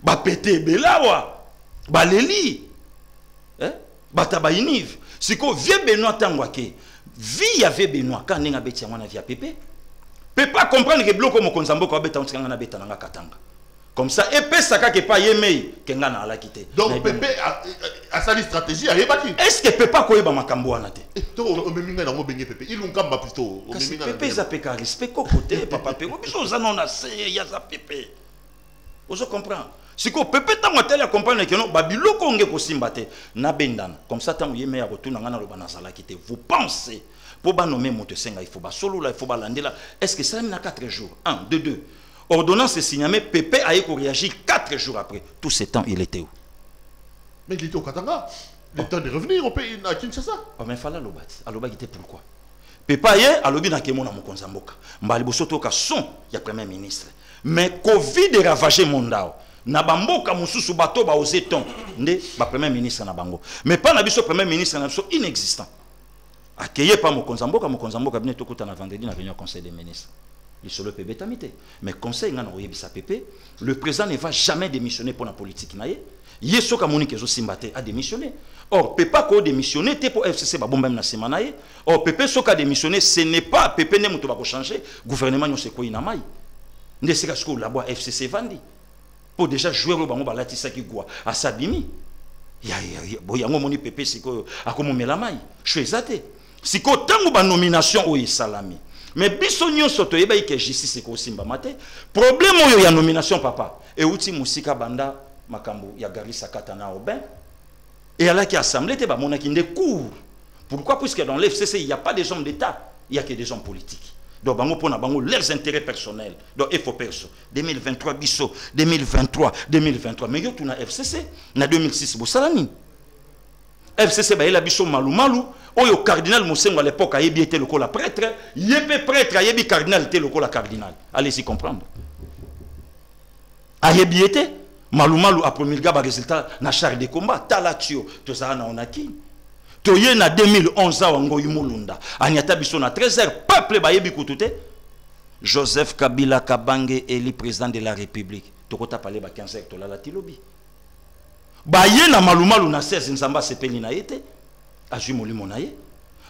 ba pété belawa baleli bataba iniv Siko vie Benoît tangwake. Vie ya vie Benoît quand nenga beti ngwana via Pépé. Peut pas comprendre que bloko mo konzamboka beta ontsanga na beta nanga katanga. Comme ça épée saka ke pas yemei kenga na ala kité. Donc Pépé a sa stratégie a yebaki. Est-ce que Pépé ko yeba makambo wana te? To o meminga na ngo bengi Pépé. Il ngamba plutôt o meminga. Pépé za peka respect ko côté papa Pépé. Biso za non na se ya za Pépé. Vous comprenez? Si ko Pépé ta motel ya comprendre que non babiloko nge ko simba te na bendana. Comme ça tant yemei ya retourna ngana lo bana sala kité. Vous pensez pour ba nommer Montesenga il faut ba solo là il faut ba landela. Est-ce que ça na 4 jours? 1 2 2. Ordonnance est signée, mais Pépé a réagi 4 jours après. Tout ce temps, il était où? Mais il était au Katanga. Le temps de revenir au pays à Kinshasa. Oh, mais il fallait l'obat. Aloba était pourquoi? Pépé a alobi na kemona mokonzamboka. Mbali bosoto ka son ya premier ministre. Mais Covid est ravagé mondao. Na bamboka mususu bato ba oseton nde ba premier ministre na bango. Mais pas na biso premier ministre na biso inexistant. Accueillir pas mokonzamboka bine tokuta na vendredi na réunion conseil des ministres. Sur le PB tamité. Mais conseil ngana oyebisa Pépé, le président ne va jamais démissionner pour la politique naie. Yeso ka moni kezo simbate a démissionné. Or Pépé ko démissionner te pour FCC ba bomba na semana naie. Or Pépé soka démissionner, ce n'est pas Pépé ne muto ba ko changer, gouvernement nyo se ko ina mai. Nde seka sko la bois FCC vandi. Pour déjà jouer au bango ba latisa ki gwa asabimi. Ya boyango moni Pépé siko akomo mela mai. Chwezate. Siko tango ba nomination o salami. Mais bisonyo soto yeba ike justice ko simba mate. Problème oyo ya nomination papa. Et outi musika banda makambo ya Garissa Katana Aubin. Et à qui assemblée te ba monaki nde cours. Pourquoi? Puisque dans l'FCC il n'y a pas des hommes d'État, il y a que des hommes politiques. Donc bango pona bango leurs intérêts personnels. Donc il faut perso 2023 biso 2023. Mais yo tuna FCC na 2006 bo salami. FCC ba ela biso malu oyo cardinal Mosengo à l'époque a yebi été le la prêtre, yebe prêtre a yebi cardinal était le la cardinal. Allez-y comprendre. A yebi été malu a promulgué ba résultat na char de combat talatio to ça na onaki. To ye na 2011 a wango yumulunda. Anyata biso na 13h peuple ba yebi kutute. Joseph Kabila Kabange élu président de la République. To kota parler ba 15h to la tilobi. Ba ye na malu na 16 nzamba sepeli na yete. Azumoli monaye.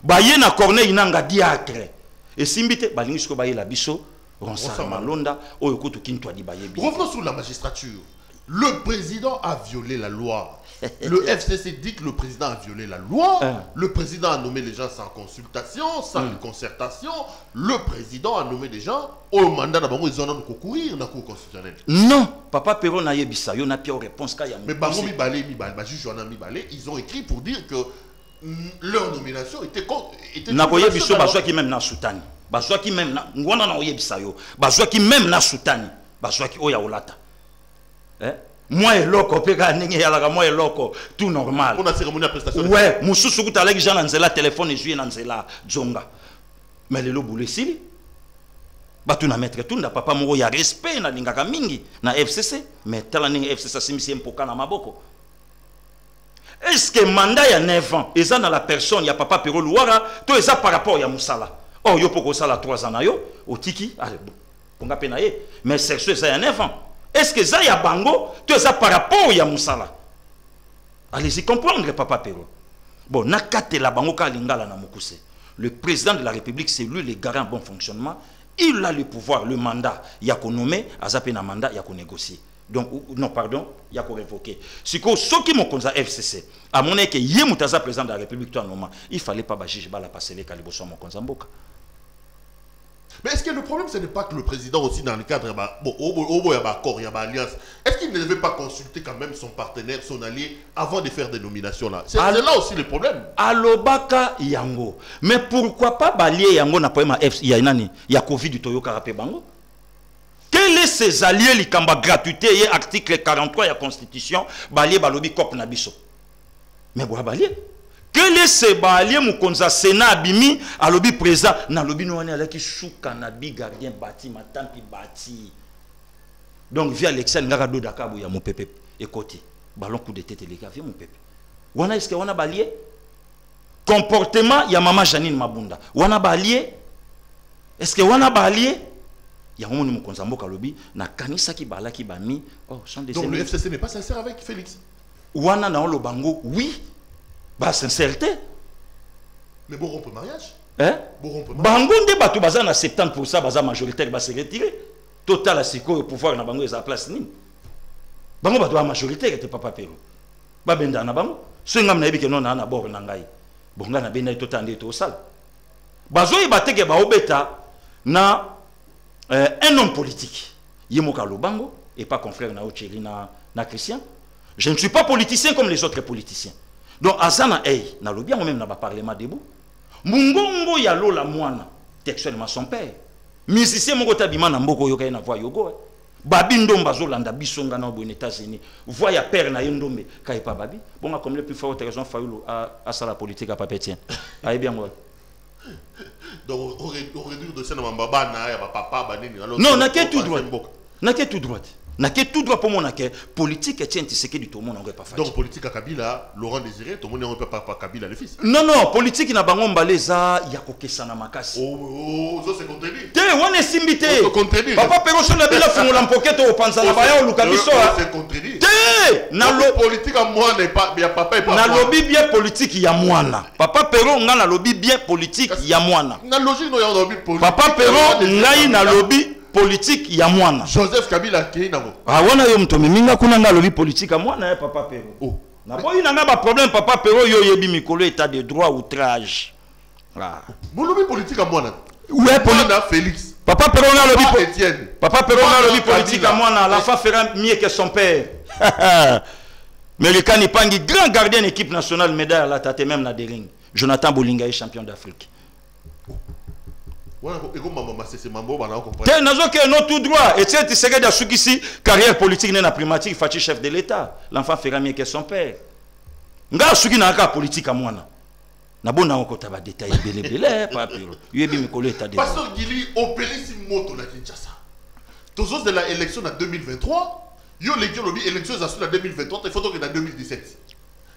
Ba ye na Corneille inanga diacre. Et simbite balingi sko ba ye la biso Ronsard Malonda oyo kutu kintwa di ba yebi. Revenons sur la magistrature. Le président a violé la loi. Le FCC dit que le président a violé la loi. Le président a nommé les gens sans consultation, sans concertation. Le président a nommé des gens au mandat d'abord ils ont concourir dans la cour constitutionnelle. Non, papa Perron n'a yebisa, yo na pire réponse ka ya. Mais bango mibale, juge Joana Mibale, ils ont écrit pour dire que leur nomination était na koye biso bazwa ki même na soutani. Bazwa ki même na ngwana na yebisa yo. Bazwa ki même na soutani. Bazwa ki oya olata. Moi et loko peka ninge yalaka moi et loko tout normal. On a cérémonie à prestation. Ouais, mususu kutalaki jana nzela téléphone et jouer nzela zonga. Mais le boulé sili. Batu na maître tunda papa moko ya respect na lingaka mingi na FCC, mais tala ninge FCC simisi mpoka na maboko. Est-ce que mandat ya 9 ans, eza dans la personne ya papa Perron Louara, to eza par rapport ya musala. Oh yo poko sala 3 ans na yo, otiki, allez bon. Ponga pena ye, mais sexo eza ya 9 ans. Est-ce que ça y a bango, tout ça par rapport à Moussala? Allez-y comprendre, papa Perron. Bon, nakate la bango ka lingala na mokuse. Le président de la République, c'est lui le garant bon fonctionnement. Il a le pouvoir, le mandat, il y a qu'on nommé, à un mandat, il y a qu'on négocier. Donc, non, pardon, il y a qu'on révoquer. Si ce qui m'a connu FCC, à mon avis, il y a un président de la République, il ne fallait pas juger la passer les calibos mon konzamboka. Mais est-ce que le problème, ce n'est pas que le président aussi, dans le cadre, bon, il y a un accord, il y a une alliance, est-ce qu'il ne devait pas consulter quand même son partenaire, son allié, avant de faire des nominations là? C'est là aussi le problème. Alobaka yango. Mais pourquoi pas balier yango na poema F, il y a Covid du Toyo Karapé Bango? Quels sont ces alliés, les kamba gratuité, il y a article 43 de la Constitution, balier balobi kop nabiso. Mais bois balier? Quel est ce balier moukonza Sénat abimi à lobby présent na lobby no ala ki souka na bi gardien bâti matampi bâti. Donc via Alexandre ngaka do dakabo ya mon pépé et côté ballon coup de tête les gars via mon pépé. Wana est-ce que wana balier comportement ya maman Janine Mabunda. Wana balier est-ce que wana balier ya moni moukonza mboka lobby na kanisa ki bala ki bami oh sont des. Donc le FCC n'est pas sincère avec Félix. Wana na lo bango oui. Bah sincérité Mais bon rompre mariage. Hein? Bon rompre mariage. Bango nde bato baza na 70% baza majoritaire ba se retirer. Total a siko pouvoir na bango eza place nini. Bango bato ba majoritaire te papa Pero. Ba benda na bango. So ngam na yebike non na bord na ngai. Bonga na benda total nde to sala. Bazo ibateke ba obeta na un homme politique. Yemoka Lobango et pas confrère na Ocheri na Christian. Je ne suis pas politicien comme les autres politiciens. Donc azana ei na lobia même na ba parlement debout. Mungongo ya lola mwana textuellement son père. Musicien moko tabima na mboko yoka na voix yogo. Babi ndomba zolanda bisonga na aux États-Unis. Voix ya père na yendombe kai pa babi. Bon comme les plus fortes raisons Fayulu à ça la politique à papetien. Aïe bien moi. Donc on réduire de ça na mbaba na ya papa banini. Non, n'a que tout droit. N'a que tout droit. N'a que tout droit pour mon accueil. Politique et tiens, tu sais que du tout le monde n'aurait pas fait. Donc politique à Kabila, Laurent Désiré, tout le monde n'aurait pas Kabila le fils. Non, non, politique n'a pas baleza, il y a coqué sana makasi. Oh, ça c'est contenu. Te, on est simbité. C'est contenu. Papa Pero sur la bila fumou l'ampoquette au panzana baya ou lukabiso. C'est contenu. Te, na lo politique à moi n'est pas bien papa et pas. Na lobby bien politique ya mwana. Papa Pero nga na lobby bien politique ya mwana. Na logique no ya lobby politique. Papa Pero ngai na lobby politique ya mwana. Joseph Kabila qui nabo. Ah wana yo mtomi minga kuna nga lobby politique ya mwana ya papa Pero. Oh. Na boyi na nga ba problème papa Pero yo yebi mikolo état de droit outrage. Ah. Mon lobby politique à mwana. Ouais politique Félix. Papa Pero na lobby Etienne. Papa Pero na lobby politique à mwana, l'enfant fera mieux que son père. Mais le Kanipangi grand gardien équipe nationale médaille à la tête même na dering. Jonathan Bolinga est champion d'Afrique. T'es nazo que non tout droit. Et tu sais que ici carrière politique n'est pas primatique, il faut chef de l'État. L'enfant fera mieux que son père. Nga suki na ka politique à moi na. Na bona on kota ba détail belé pas pire. Yebi mi kolo état de. Pasteur Gili opéré si moto na Kinshasa. Tous de la élection en 2023, yo l'élection en 2023, il faut que dans 2017.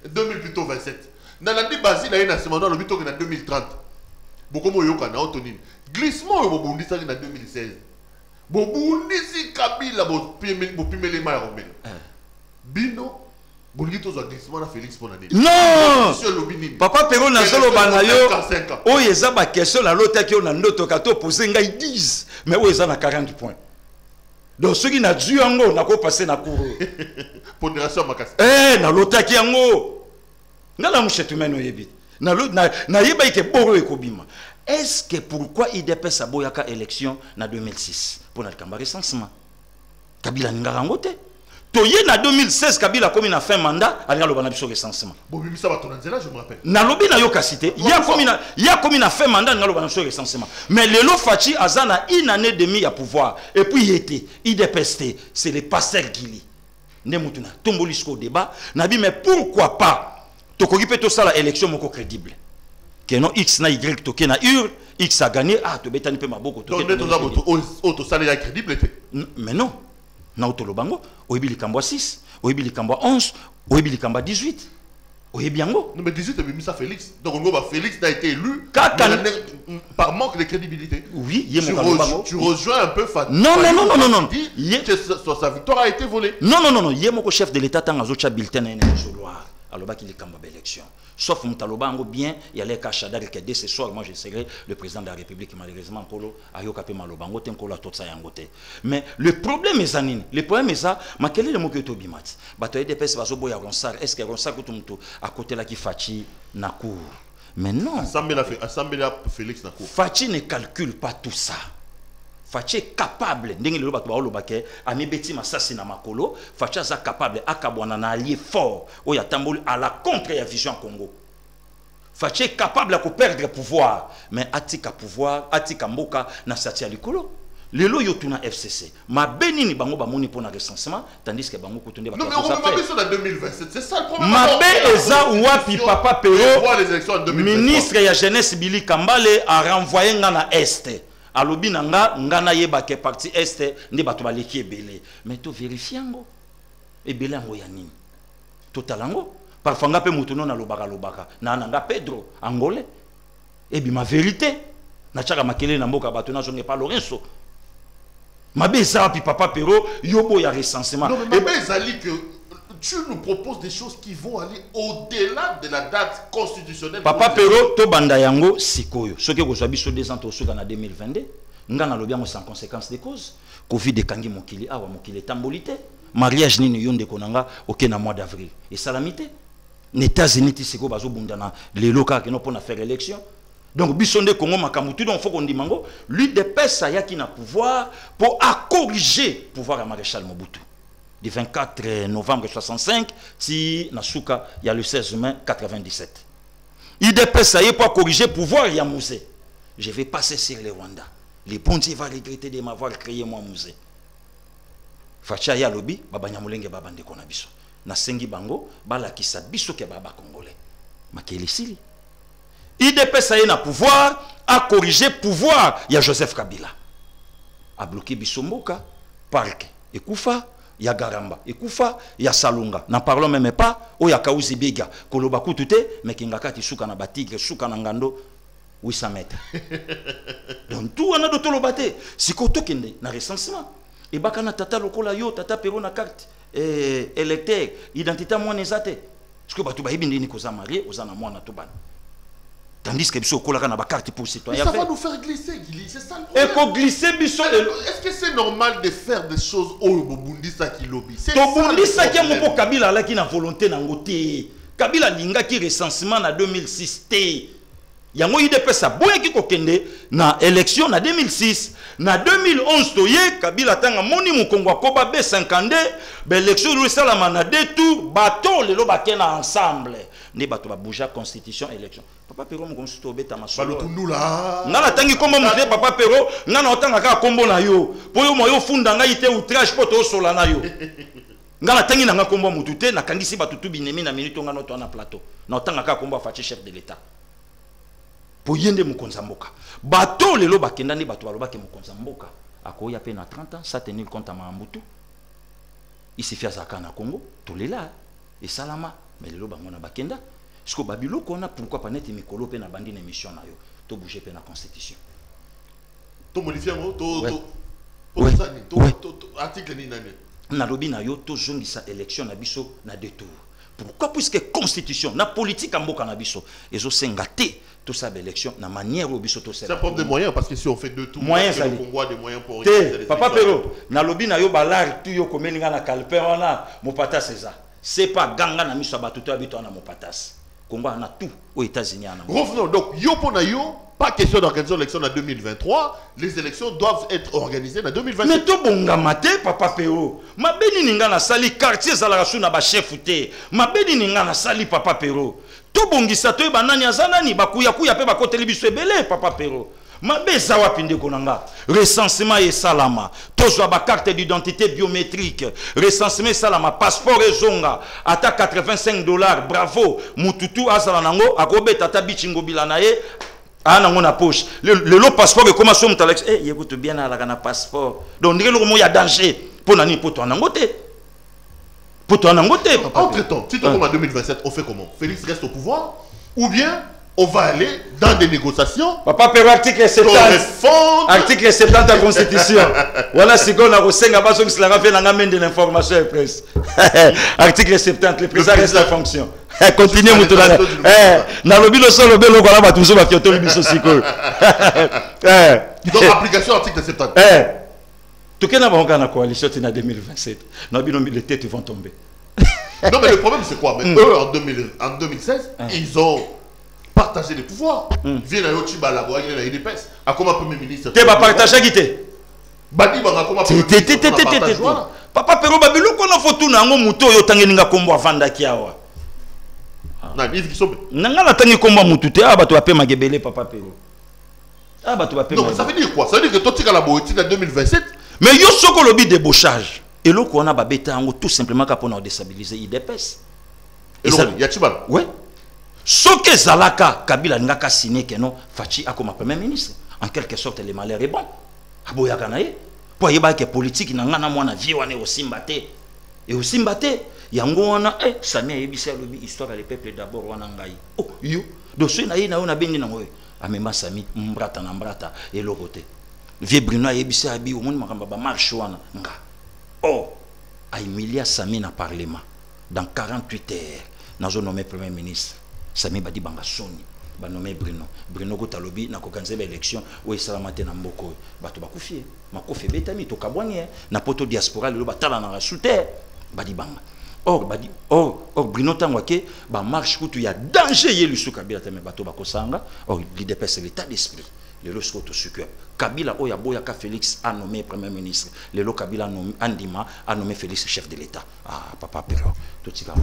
2000 plutôt 27. Dans l'année basile na ina semana le plutôt que dans 2030. Bokomo yoka na autonine. Glissement au Bobundi ça en 2016. Bobundi si Kabila bo pimele ma romel. Bino Bolingi to za glissement na Félix pour l'année. Non. Papa Pero na solo banayo. O yeza ba question la lota ki on a ndoto kato poser ngai 10 mais o yeza na 40 points. Donc ceux qui na dû yango na ko passer na cour. Pondération makasi. Na lota ki yango. Ngala mchetu meno yebi. Na yeba ike boro ekobima. Est-ce que pourquoi IDPS aboyaka élection en 2006 pour notre campagne recensement Kabila n'ingarango te. Toye na 2016 Kabila comme na fin mandat ali ngalo bana biso recensement. Bon bibi ça va ton anzela je me rappelle. Na lobi na yo kasité, il y a comme na fin mandat ngalo bana biso recensement. Mais lelo Fachi azana une année et demie à pouvoir et puis il était IDPS c'est le pasteur Gili. Nemutuna tombolisko débat nabi mais pourquoi pas tokoki pe to sala élection moko crédible. Que non X na Y toke na UR, X a gagné, tu betani pe maboko toke. Donc auto salaire crédible. Mais non. Na auto lobango, oyebi likambo 6, oyebi likambo 11, oyebi likambo 18. Oyebi yango. Non mais 18 mais ça Félix. Donc on va Félix n'a été élu par manque de crédibilité. Oui, tu rejoins un peu Fatou. Non. Sa victoire a été volée. Non, yemoko chef de l'État tant azocha bulletin na soloir. Alors qu'il likambo élection. Sauf Moutalobango bien, il y a les cachadars qui dès ce soir, moi je serai le président de la République, malheureusement, Kolo, Ayokape Malobango, Tenkola Totsa Yangote. Mais le problème est ça, le problème est ça, mais quel est le mot que tu as dit, Batoye de Pes Bazobo Ronsar, est-ce que Ronsar Koutumto, à côté là qui Fachi Nakour? Mais non. Assemblée Félix Nakour. Fachi ne calcule pas tout ça. Fachi est capable, ndenge le bato baolo bake, ami beti masasi na makolo, Fachi est capable, akabwana na allié fort, oya tamboli à la contre ya vision Congo. Fachi est capable de perdre pouvoir, mais atika pouvoir, atika mboka na sati ya likolo. Lelo yo tuna FCC. Ma benini bango ba moni pour na recensement, tandis que bango kutunde ba. Non mais on va pas sur la 2027, c'est ça le problème. Ma be eza wapi papa Pero, ministre ya jeunesse Billy Kambale a renvoyé ngana Est. Alobi nanga ngana yeba ke parti Est ndi bato baleki ebele mais to vérifier ngo ebele ngo ya nini totalango parfois nga pe mutuno na lobaka na nanga Pedro angolais et bi ma vérité na chaka makele na mboka bato na zonge pa Lorenzo mabe ça pi papa Pero yobo ya recensement non mais mabe ezali que tu nous proposes des choses qui vont aller au-delà de la date constitutionnelle. Papa Pero, to banda yango sikoyo. Ce que vous avez sur 2 ans, en 2022, nous avons sans conséquence des causes. Covid de Kangi Mokili, awa Mokili tambolité. Mariage ni yonde konanga au mois d'avril. Et salamité. Les États-Unis, c'est quoi bazo bundana les locaux qui n'ont pas faire élection. Donc bisonde Congo makamutu donc faut qu'on dise mango. Lui dépêche ça y a qui n'a pouvoir pour corriger pouvoir à maréchal Mobutu. Du 24 novembre 65, si Nasuka, il y a le 16 mai 97. Il dépêche ça y est pour corriger pouvoir y a musée. Je vais passer sur le Rwanda. Les pontiers vont regretter de m'avoir créé mon musée. Facha ya lobby, baba nyamulenge baba ndeko na biso. Na sengi bango, bala kisa biso ke baba congolais. Makeli sili. Il dépêche ça y est na pouvoir à corriger pouvoir. Il y a Joseph Kabila. A bloqué Bisomboka, Parc et Koufa. Il y a Garamba, et Koufa, il y a Salunga. N'en parlons même pas. Il y a Kaouzi Bega, Kolobaku Tute, mais Kingakati Soukana Batigre, Soukana Ngando, 800 mètres. Donc tout on a de Tolobate. Si Koto Kende, na recensement. Et Bakana Tata Lokola Yo, Tata Pero na carte, électeur, identité moi nezate. Parce que Batouba Ibindi Nikoza marié, Ozana moi na Toban. Tandis que Bisso Kolaka na ba carte pour citoyen. Ça va nous faire glisser, c'est ça le problème. Et qu'on glisser Bisso. Est-ce que c'est normal de faire des choses au Bundisa qui lobby? C'est ça. Bundisa qui a mon Kabila là qui n'a volonté n'angoté. Kabila linga qui recensement en 2006 té. Yango IDP ça boya qui kokende na élection na 2006 na 2011 toye Kabila tanga moni mu Kongo koba B52 ba élection lui ça la manade tout bateau lelo bakena ensemble ne bato ba bouger constitution élection. Papa Pero mo konstituo beta masolo balotundula ngala tangi kombo mute Papa Pero ngana otanga ka kombo na yo po yo moyo funda ngai te outrage poto sola na yo ngala tangi na kombo mutu te na kangisi bato tu binemi na minute ngana to na plateau na otanga ka kombo afachi chef de l'état po yende mukonza mboka bato lelo bakenda ni bato baloba ke mukonza mboka akoya pe na 30 ans ça tenir compte à Mambutu ici fia zaka na Congo to lela et salama mais lelo bango na bakenda. Parce que Babylone, pourquoi pas net mikolo pe na bandi na émission na yo to bouger pe na constitution to modifier to article ni nani na lobi na yo to zongisa élection na biso na détour. Pourquoi? Puisque constitution na politique en mboka na biso ezo sengate to sa élection na manière au biso to c'est un problème de moyens parce que si on fait deux tours moyens on convoie des moyens pour Papa Pero na lobi na yo balar tu yo komeninga na kalpe wana mopata César c'est pas ganga na miso batuto habito na mopatas Congo a tout aux États-Unis. Revenons donc, yo pona yo, pas question d'organiser l'élection en 2023, les élections doivent être organisées en 2027. Mais tout bon gamate, Papa Pero. Ma beni ninga na sali quartier zalarasu na ba chef te. Ma beni ninga na sali Papa Pero. Tout bon gisato e banani azanani bakuya kuya pe bakoteli biso ebele Papa Pero. Ma beza wapinde konanga. Recensement et salama. Tozwa ba carte d'identité biométrique. Recensement et salama. Passeport et zonga. Ata $85. Bravo. Mututu azala nango. Akobe tata bichingo bilanaye. Nango na poche. Le passeport et comment so mutalex. Eh, écoute bien na la passeport. Donc ndire lo mo ya danger. Pour nani poto nangote. Poto nangote. Entre temps, si tu en 2027, on fait comment? Félix reste au pouvoir ou bien on va aller dans des négociations. Papa Pero article 70. Article 70 de la Constitution. Voilà ce qu'on a reçu à base de cela fait l'amende de l'information et presse. Article 70, le président reste en fonction. Continuez mon tour. Na lobi le sol belo ko la ba tuzo ba kyoto le biso siko. Donc application article 70. Tout que na ba na coalition en 2027. Na bino les têtes vont tomber. Non mais le problème c'est quoi? Mais eux en 2016, ils ont partager les pouvoirs. Viens à Yochiba la boîte, il y a une épaisse. À comment Premier ministre? Tu vas partager qui t'es? Badi banga comment Premier ministre? Papa Pero Babylou qu'on a photo na ngo muto yo tangeninga kombo avanda kiawa. Na Yves Kisobe. Nanga la tangi kombo mutu te aba to apé magebele Papa Pero. Aba to apé. Non, ça veut dire quoi? Ça veut dire que toi tu as la boîte en 2027. Mais yo soko lobi débauchage. Et là qu'on a babeta ngo tout simplement pour nous déstabiliser IDPS. Et là il y a Tibal. Ouais. Ce que Zalaka, Kabila n'a qu'à signer que non, Fachi a comme Premier ministre. En quelque sorte, le malheur est bon. Aboya Kanae. Pour y avoir que politique, n'a pas moins vie, on est aussi mbatté. Et aussi mbatté, yango wana, Samia Ebissa Lobi, histoire des peuples d'abord, on a ngaï. Oh, yo. Donc, ce n'est pas bien dit, Amema Sami, Mbrata, Nambrata, et l'autre côté. Vieux Bruno Ebissa Abi, au monde, Maramba, marche, nga. Oh, Aimilia Sami na parlement. dans 48 heures nazo nommé premier ministre Sami Badi Banga Soni ba nommé Bruno Kotalobi na kokanzela élection o esalamate na mboko bato bakufie makofi betami to kabwani na poto diaspora le batala na souter Badi Banga or Bruno Tangwake ba marche kutu ya danger ye lusu Kabila teme bato bakosanga or l'IDPS l'état d'esprit le lorsque to sucre Kabila oya boya ka Félix a nommé premier ministre le lo Kabila nommé Andima a nommé Félix chef de l'état papa Pero tout ça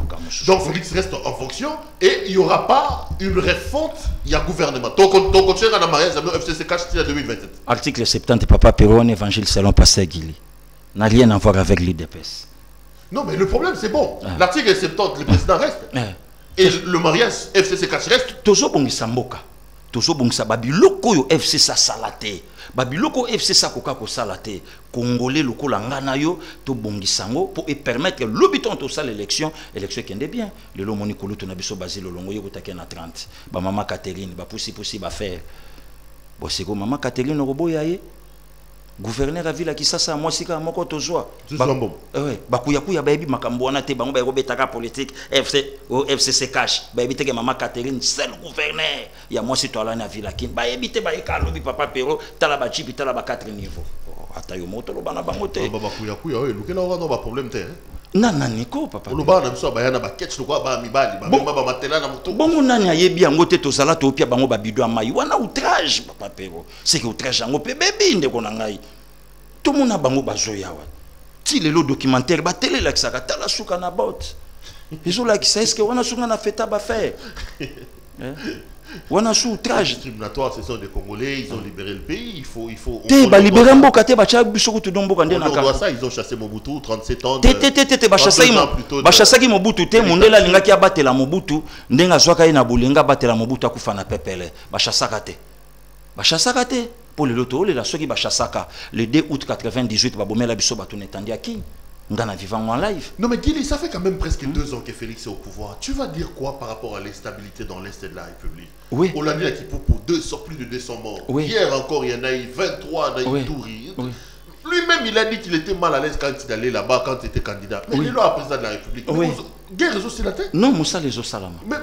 donc Félix reste en fonction et il y aura pas une refonte il y a gouvernement donc continuer à mariage avec FCC cash 2027 article 70 papa Pero un évangile selon pasteur Guili n'a rien à voir avec l'IDPS. Non, mais le problème, c'est bon. L'article 70, le président reste. Et le mariage FCC cash reste. Tozo bongisa mboka. Tozo bongisa babiloko yo FC sa salate. Babiloko FC sa koka ko salate. Congolais loko la ngana yo to bongisango pour permettre l'habitant to sala élection kende bien. Le lo monikolo to na biso basile longo yo kotake na 30. Ba mama Catherine ba poussi ba faire. Bo seko mama Catherine roboya ye. Gouverneur a vu la Kisasa moi sika moko tozwa bakuya bayebi makambo wana te bango ba robetaka politique FCC cash bayebi te mama Catherine seul gouverneur ya moi si toala na villa kin bayebi te bayeka lobi papa Pero tala ba chipi tala ba 4 niveau ata yo moto lo bana bango te bakuya lukena wana ba problème te nana niko papa lo bana biso bayana ba ketch lo kwa ba mibali ba matela na moto bongo nani ayebi yango te tozala to pia bango ba bidwa mai wana outrage papa Pero c'est que outrage yango pe bebi ndeko na ngai tout le monde a bango bazoya wa ti le documentaire ba télé la kisaka tala suka na bot ils ont la kisa est-ce que wana suka na feta ba faire wana su outrage discriminatoire ce sont des Congolais ils ont libéré le pays il faut te ba libérer mboka te ba cha biso ko tudumbo kande na ka ça ils ont chassé Mobutu 37 ans te ba chassa ki Mobutu te mondela lingaki abatela Mobutu ndenga zwaka ina bulenga batela Mobutu akufa na pepele ba chassa kate pour le loto la soki ba chassaka le 2 août 98 ba bomela biso ba tonetendi aki ngana vivant en live. Non mais Guili, ça fait quand même presque 2 ans que Félix est au pouvoir. Tu vas dire quoi par rapport à l'instabilité dans l'Est de la République? Oui. On l'a dit là pour plus de 200 morts. Oui. Hier encore il y en a eu 23 dans Ituri. Oui. Lui-même il a dit qu'il était mal à l'aise quand il allait là-bas quand il était candidat. Mais il est là président de la République. Oui. Guerre réseau sur la tête? Non, Moussa les Salama. Mais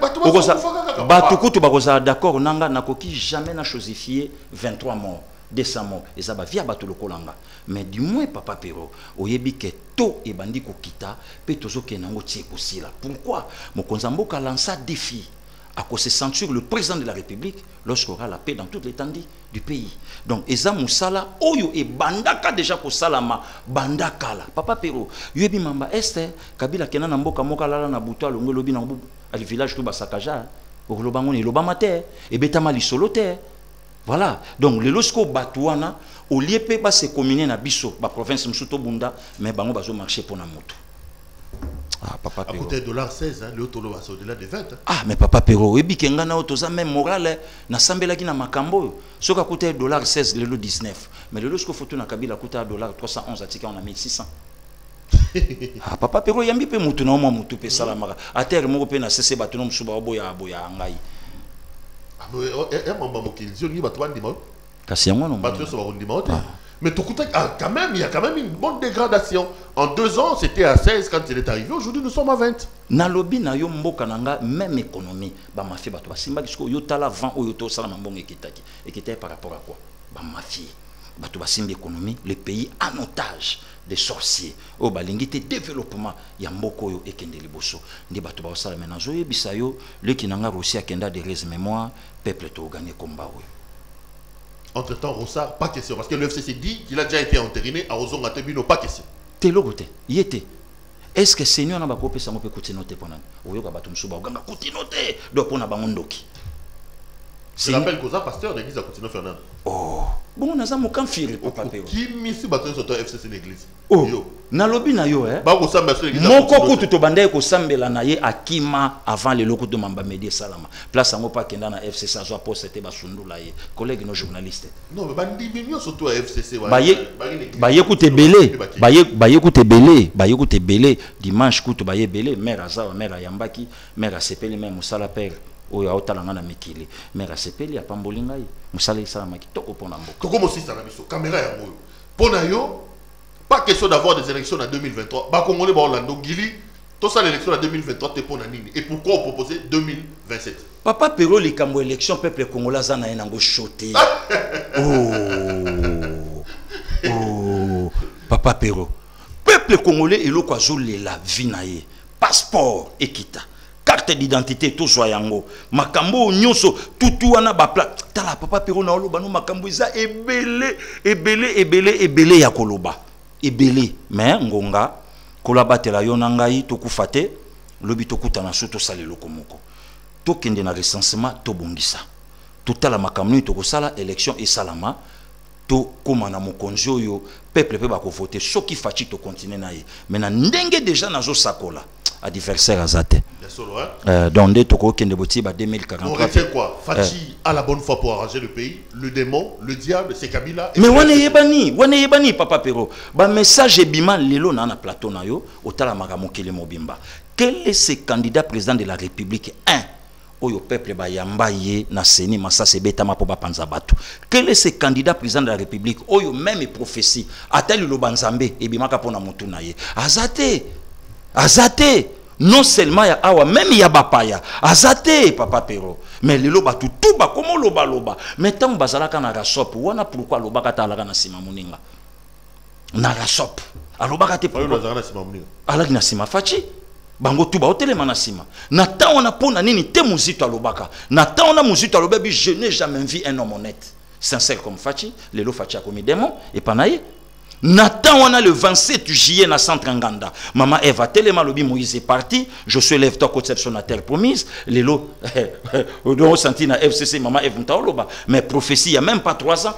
Batukutu bakoza d'accord nanga nakoki jamais na chosifié 23 morts. 200 morts et ça va via bato lokolanga mais du moins papa Pero oyebi ke to e bandi ko kita pe tozo ke nango tie kosila pourquoi mokonza mboka lança défi à cause censure le président de la République lorsqu'il aura la paix dans toute l'étendue du pays donc eza musala oyo e bandaka déjà ko salama bandaka la papa Pero yebi mamba este Kabila kena na mboka moka lala na buto alongo lobi na bu ali village to basakaja o lobango ni lobamate e betama lisolote. Voilà, donc les lorsqu'au Batouana, au lieu de se comminer na biso, la province Msuto Bunda, mais bango bazo marcher pour na moto. Ah, papa Pero. À côté de $16, le tolo va au-delà de 20. Ah, mais papa Pero, ebi kenga na otoza même moral, na sambela ki na makambo. So ka coûté $16, le 19. Mais le lorsqu'au photo na Kabila coûté $311, atika on a 1600. Ah, papa Pero yambi pe mutu na mo mutu pe salamaka. A terre mo pe na cesse batuno msuba boya ngai. Mais quand même, il y a quand même une bonne dégradation. En 2 ans, c'était à 16 quand il est arrivé. Aujourd'hui, nous sommes à 20. Nalobi na yo mboka nanga même économie. Ba mafia bato basimba kisko yo tala vent oyo to sala mbongo ekitaki. Ekité par rapport à quoi? Ba mafia. Bato basimba économie, le pays en otage des sorciers. O balingi te développement ya mboko yo ekende liboso. Ndi bato ba sala maintenant zo yebisa yo le kinanga aussi akenda de res mémoire peuple to gagner combat oyo. Entre-temps, Rossard, pas question. Parce que le FCC dit qu'il a déjà été entériné à Ozonga Tebino, pas question. Telogote, yete. Est-ce que Seigneur n'a pas coupé ça, on peut continuer pour nous? Ou yoga batum suba, on va continuer donc on a bangondoki. Je rappelle qu'Oza pasteur d'église à continuer Fernand. Oh, bon, on a ça mon camphire, papa Pero. Qui missi batum sur toi FCC l'église? Oh, nalobi na yo, Ba ko samba sur l'église. Mon coco tout bandé ko sambela na ye akima avant le loko de mamba médié salama. Place ngo pa kenda na FCC ça soit poste ba sundula ye. Collègue no journaliste. Non, mais bandi binyo surtout à FCC wa. Baye écoute belé. Baye écoute belé. Dimanche kutu baye belé. Mère Azawa, mère Yambaki, mère Sepeli même musala père. Oyo aotalanga na mikili. Mère Sepeli a pambolinga ye. Musala isala kitoko pona mboka. Koko mosisa na biso caméra ya moyo. Pona yo pas question d'avoir des élections en 2023. Ba Congolais ba Orlando Guili Tout ça, l'élection en 2023, t'es pour Nanini. Et pourquoi on proposait 2027? Papa Pero, les cambo élection, peuple congolais, ça n'a rien à choter. Oh, Papa Pero. Peuple congolais, il a la vie naïe. Passeport, ekita. Carte d'identité, tout soit yango. Makambo, nyonso, tout wana bapla. Tala, Papa Pero, na oloba, no makambo, isa, ebele, ya koloba. Ebele. Mais, ngonga, kolabatela yonangai, toku fate, lobi toku tanaso, to sale lokomoko. To kende na recensement, to bongisa. To tala makambo, to sala élection et salama. To komana mokonzi oyo peuple pe bako voter soki fachi to continuer na ye mais na ndenge déjà nazo sakola adversaire azate donc nde toko kende boti ba 2043 on retient quoi fachi à la bonne fois pour arranger le pays le démon le diable c'est Kabila mais wane yebani Papa Pero ba message ebima lelo na plateau na yo otala makamokele mobimba quel est ce candidat président de la République 1 Oyo peuple ba yamba ye na seni masa sebeta mapo ba panza batu. Quel est ce candidat président de la République? Oyo même prophétie atali lo banzambe e bimaka pona mutu na ye. Azate. Non seulement ya awa même ya bapaya. Azate Papa Pero. Mais lelo batu tout ba komo loba. Mais tant bazalaka na rasop wana pourquoi loba kata alaka na sima muninga. Na rasop. Alobaka te pourquoi na sima muninga. Alaki na sima fachi. Bango tuba hotele manasima. Na ta on a pona nini te muzito alobaka. Na ta on a muzito alobebi je n'ai jamais vu un homme honnête. Sincère comme Fachi, lelo Fachi a commis démon et panaye. Na ta on a le 27 juillet na centre Nganda. Maman Eva telema lobi Moïse est parti, je suis lève toi conception na terre promise. Lelo on senti na FCC maman Eve ntaoloba, mais prophétie il y a même pas 3 ans.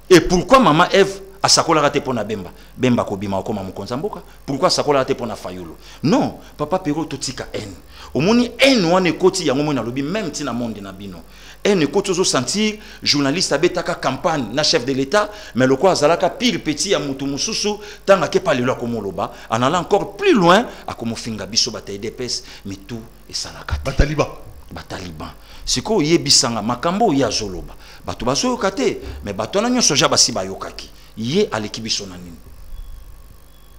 Et pourquoi maman Eve asakola rate pona bemba ko bima ko mamukonza mboka pourquoi asakola rate pona fayolo non Papa Pero totika haine omoni haine wana ekoti yango mona lobi même tina monde na bino haine ekoti zo sentir journaliste abetaka campagne na chef de l'état mais le quoi azalaka pire petit ya mutu mususu tanga ke pa lelo komoloba anala encore plus loin akomofinga biso bataille d'épès mais tout esalaka bataliban siko yebisanga makambo ya zoloba bato baso yokate mais bato na nyoso ja basi bayokaki Yé à l'équipe sonanine.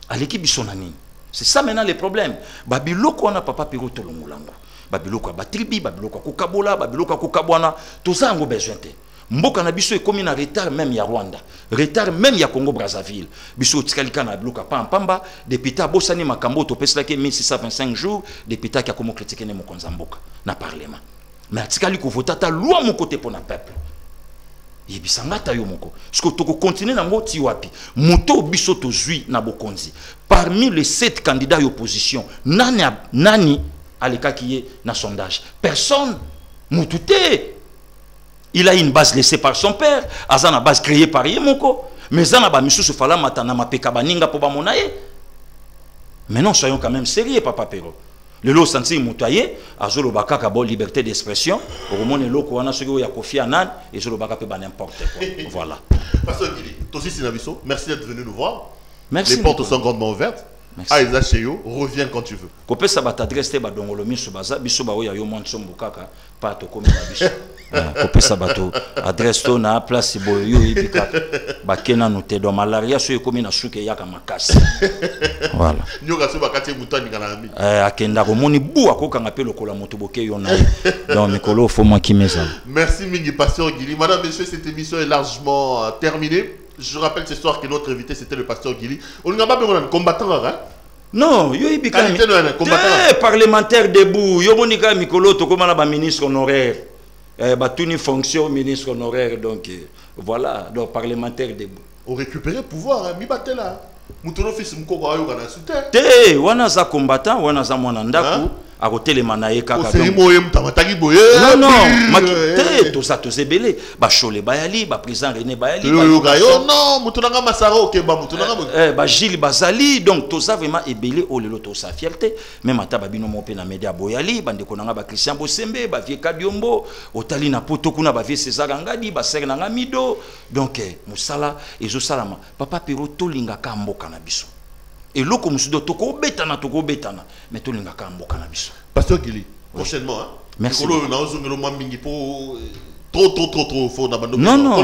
À l'équipe sonanine. C'est ça maintenant le problème. Babiloko on a Papa Pero tolongolango. Babiloko ba tribi, babiloko kokabola, babiloko kokabwana, tout ça on a besoin de. Mboka na biso ekomi na retard même ya Rwanda. Retard même ya Congo Brazzaville. Biso tikalika na biloka pamba depuis ta bosani makambo to pesla ke 1625 jours depuis ta ki akomo critiquer ne mokonza mboka na parlement. Mais tikali ko votata loi mon côté pour na peuple. Yebisangata yo moko. Parce que toko continuer na moti wapi. Moto biso to zui na bokonzi. Parmi les 7 candidats d'opposition, nani aleka kiye na sondage. Personne. Moutouté. Il a une base laissée par son père, azana base créée par Yemoko. Mais zana ba misusu fala matana mapeka baninga po ba monaye. Mais non, soyons quand même sérieux Papa Pero. Le lot senti moutaye, azolo baka kabo liberté d'expression, au moment où on a ce qu'il y a Kofi Annan et zolo baka peut n'importe quoi. Voilà. Pasteur Guili, Tosi Sinabiso, merci d'être venu nous voir. Merci. Les portes sont grandement ouvertes. Merci. Aïza Cheyo, reviens quand tu veux. Kopé ça va t'adresser ba dongolo miso baza, biso ba oya yo mwansombo kaka, pa to komi na biso. Kopé ça bato adresse to na place boyo ibika. Ba kena no te do malaria so ekomi na suke yaka makasi. Voilà. Nyoka so bakati mutani kana mi. Akenda ko moni bu akokanga pe lokola moto boke yo na. Donc mikolo faut moi qui mesa. Merci Mingi Pasteur Guili. Madame, messieurs, cette émission est largement terminée. Je rappelle ce soir que notre invité c'était le pasteur Guili. On n'a pas besoin d'un combattant, hein? Non, yo ibika parlementaire debout. Yo monika mikolo to comme la ministre honoraire. Batuni fonction ministre honoraire donc voilà, donc parlementaire debout. On récupère le pouvoir, hein? Mi batte là. Mutono fils mukoko ayo kana soutien. Te wana za combattant, wana za mwana ndaku. À côté les manaïs kaka. Non non, makite tout ça tout c'est belé. Ba Cholé Bayali, ba président René Bayali. Non, mutunanga Masaro ke ba mutunanga. Ba Gilles Bazali, donc tout ça vraiment est belé au lelo tout ça fierté. Même ata babino mopé na média Boyali, bande konanga ba Christian Bosembe, ba vie Kadiombo, otali na poto kuna ba vie César Ngadi, ba ser nanga Mido. Donc musala ezo salama. Papa Pero tolinga ka mboka na biso. Et l'eau comme sudo toko betana, mais tout le monde a Pasteur Guili, prochainement, hein? Merci. trop fort. Non, non.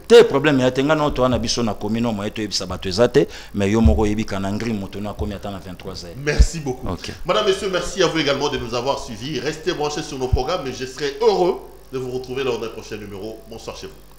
Te problème ya tenga no to ana biso na commune mo eto ebisa bato ezate mais yo moko yebika na ngri moto na komi atana 23h. Merci beaucoup. Okay. Madame, messieurs, merci à vous également de nous avoir suivis. Restez branchés sur nos programmes et je serai heureux de vous retrouver lors d'un prochain numéro. Bonsoir chez vous.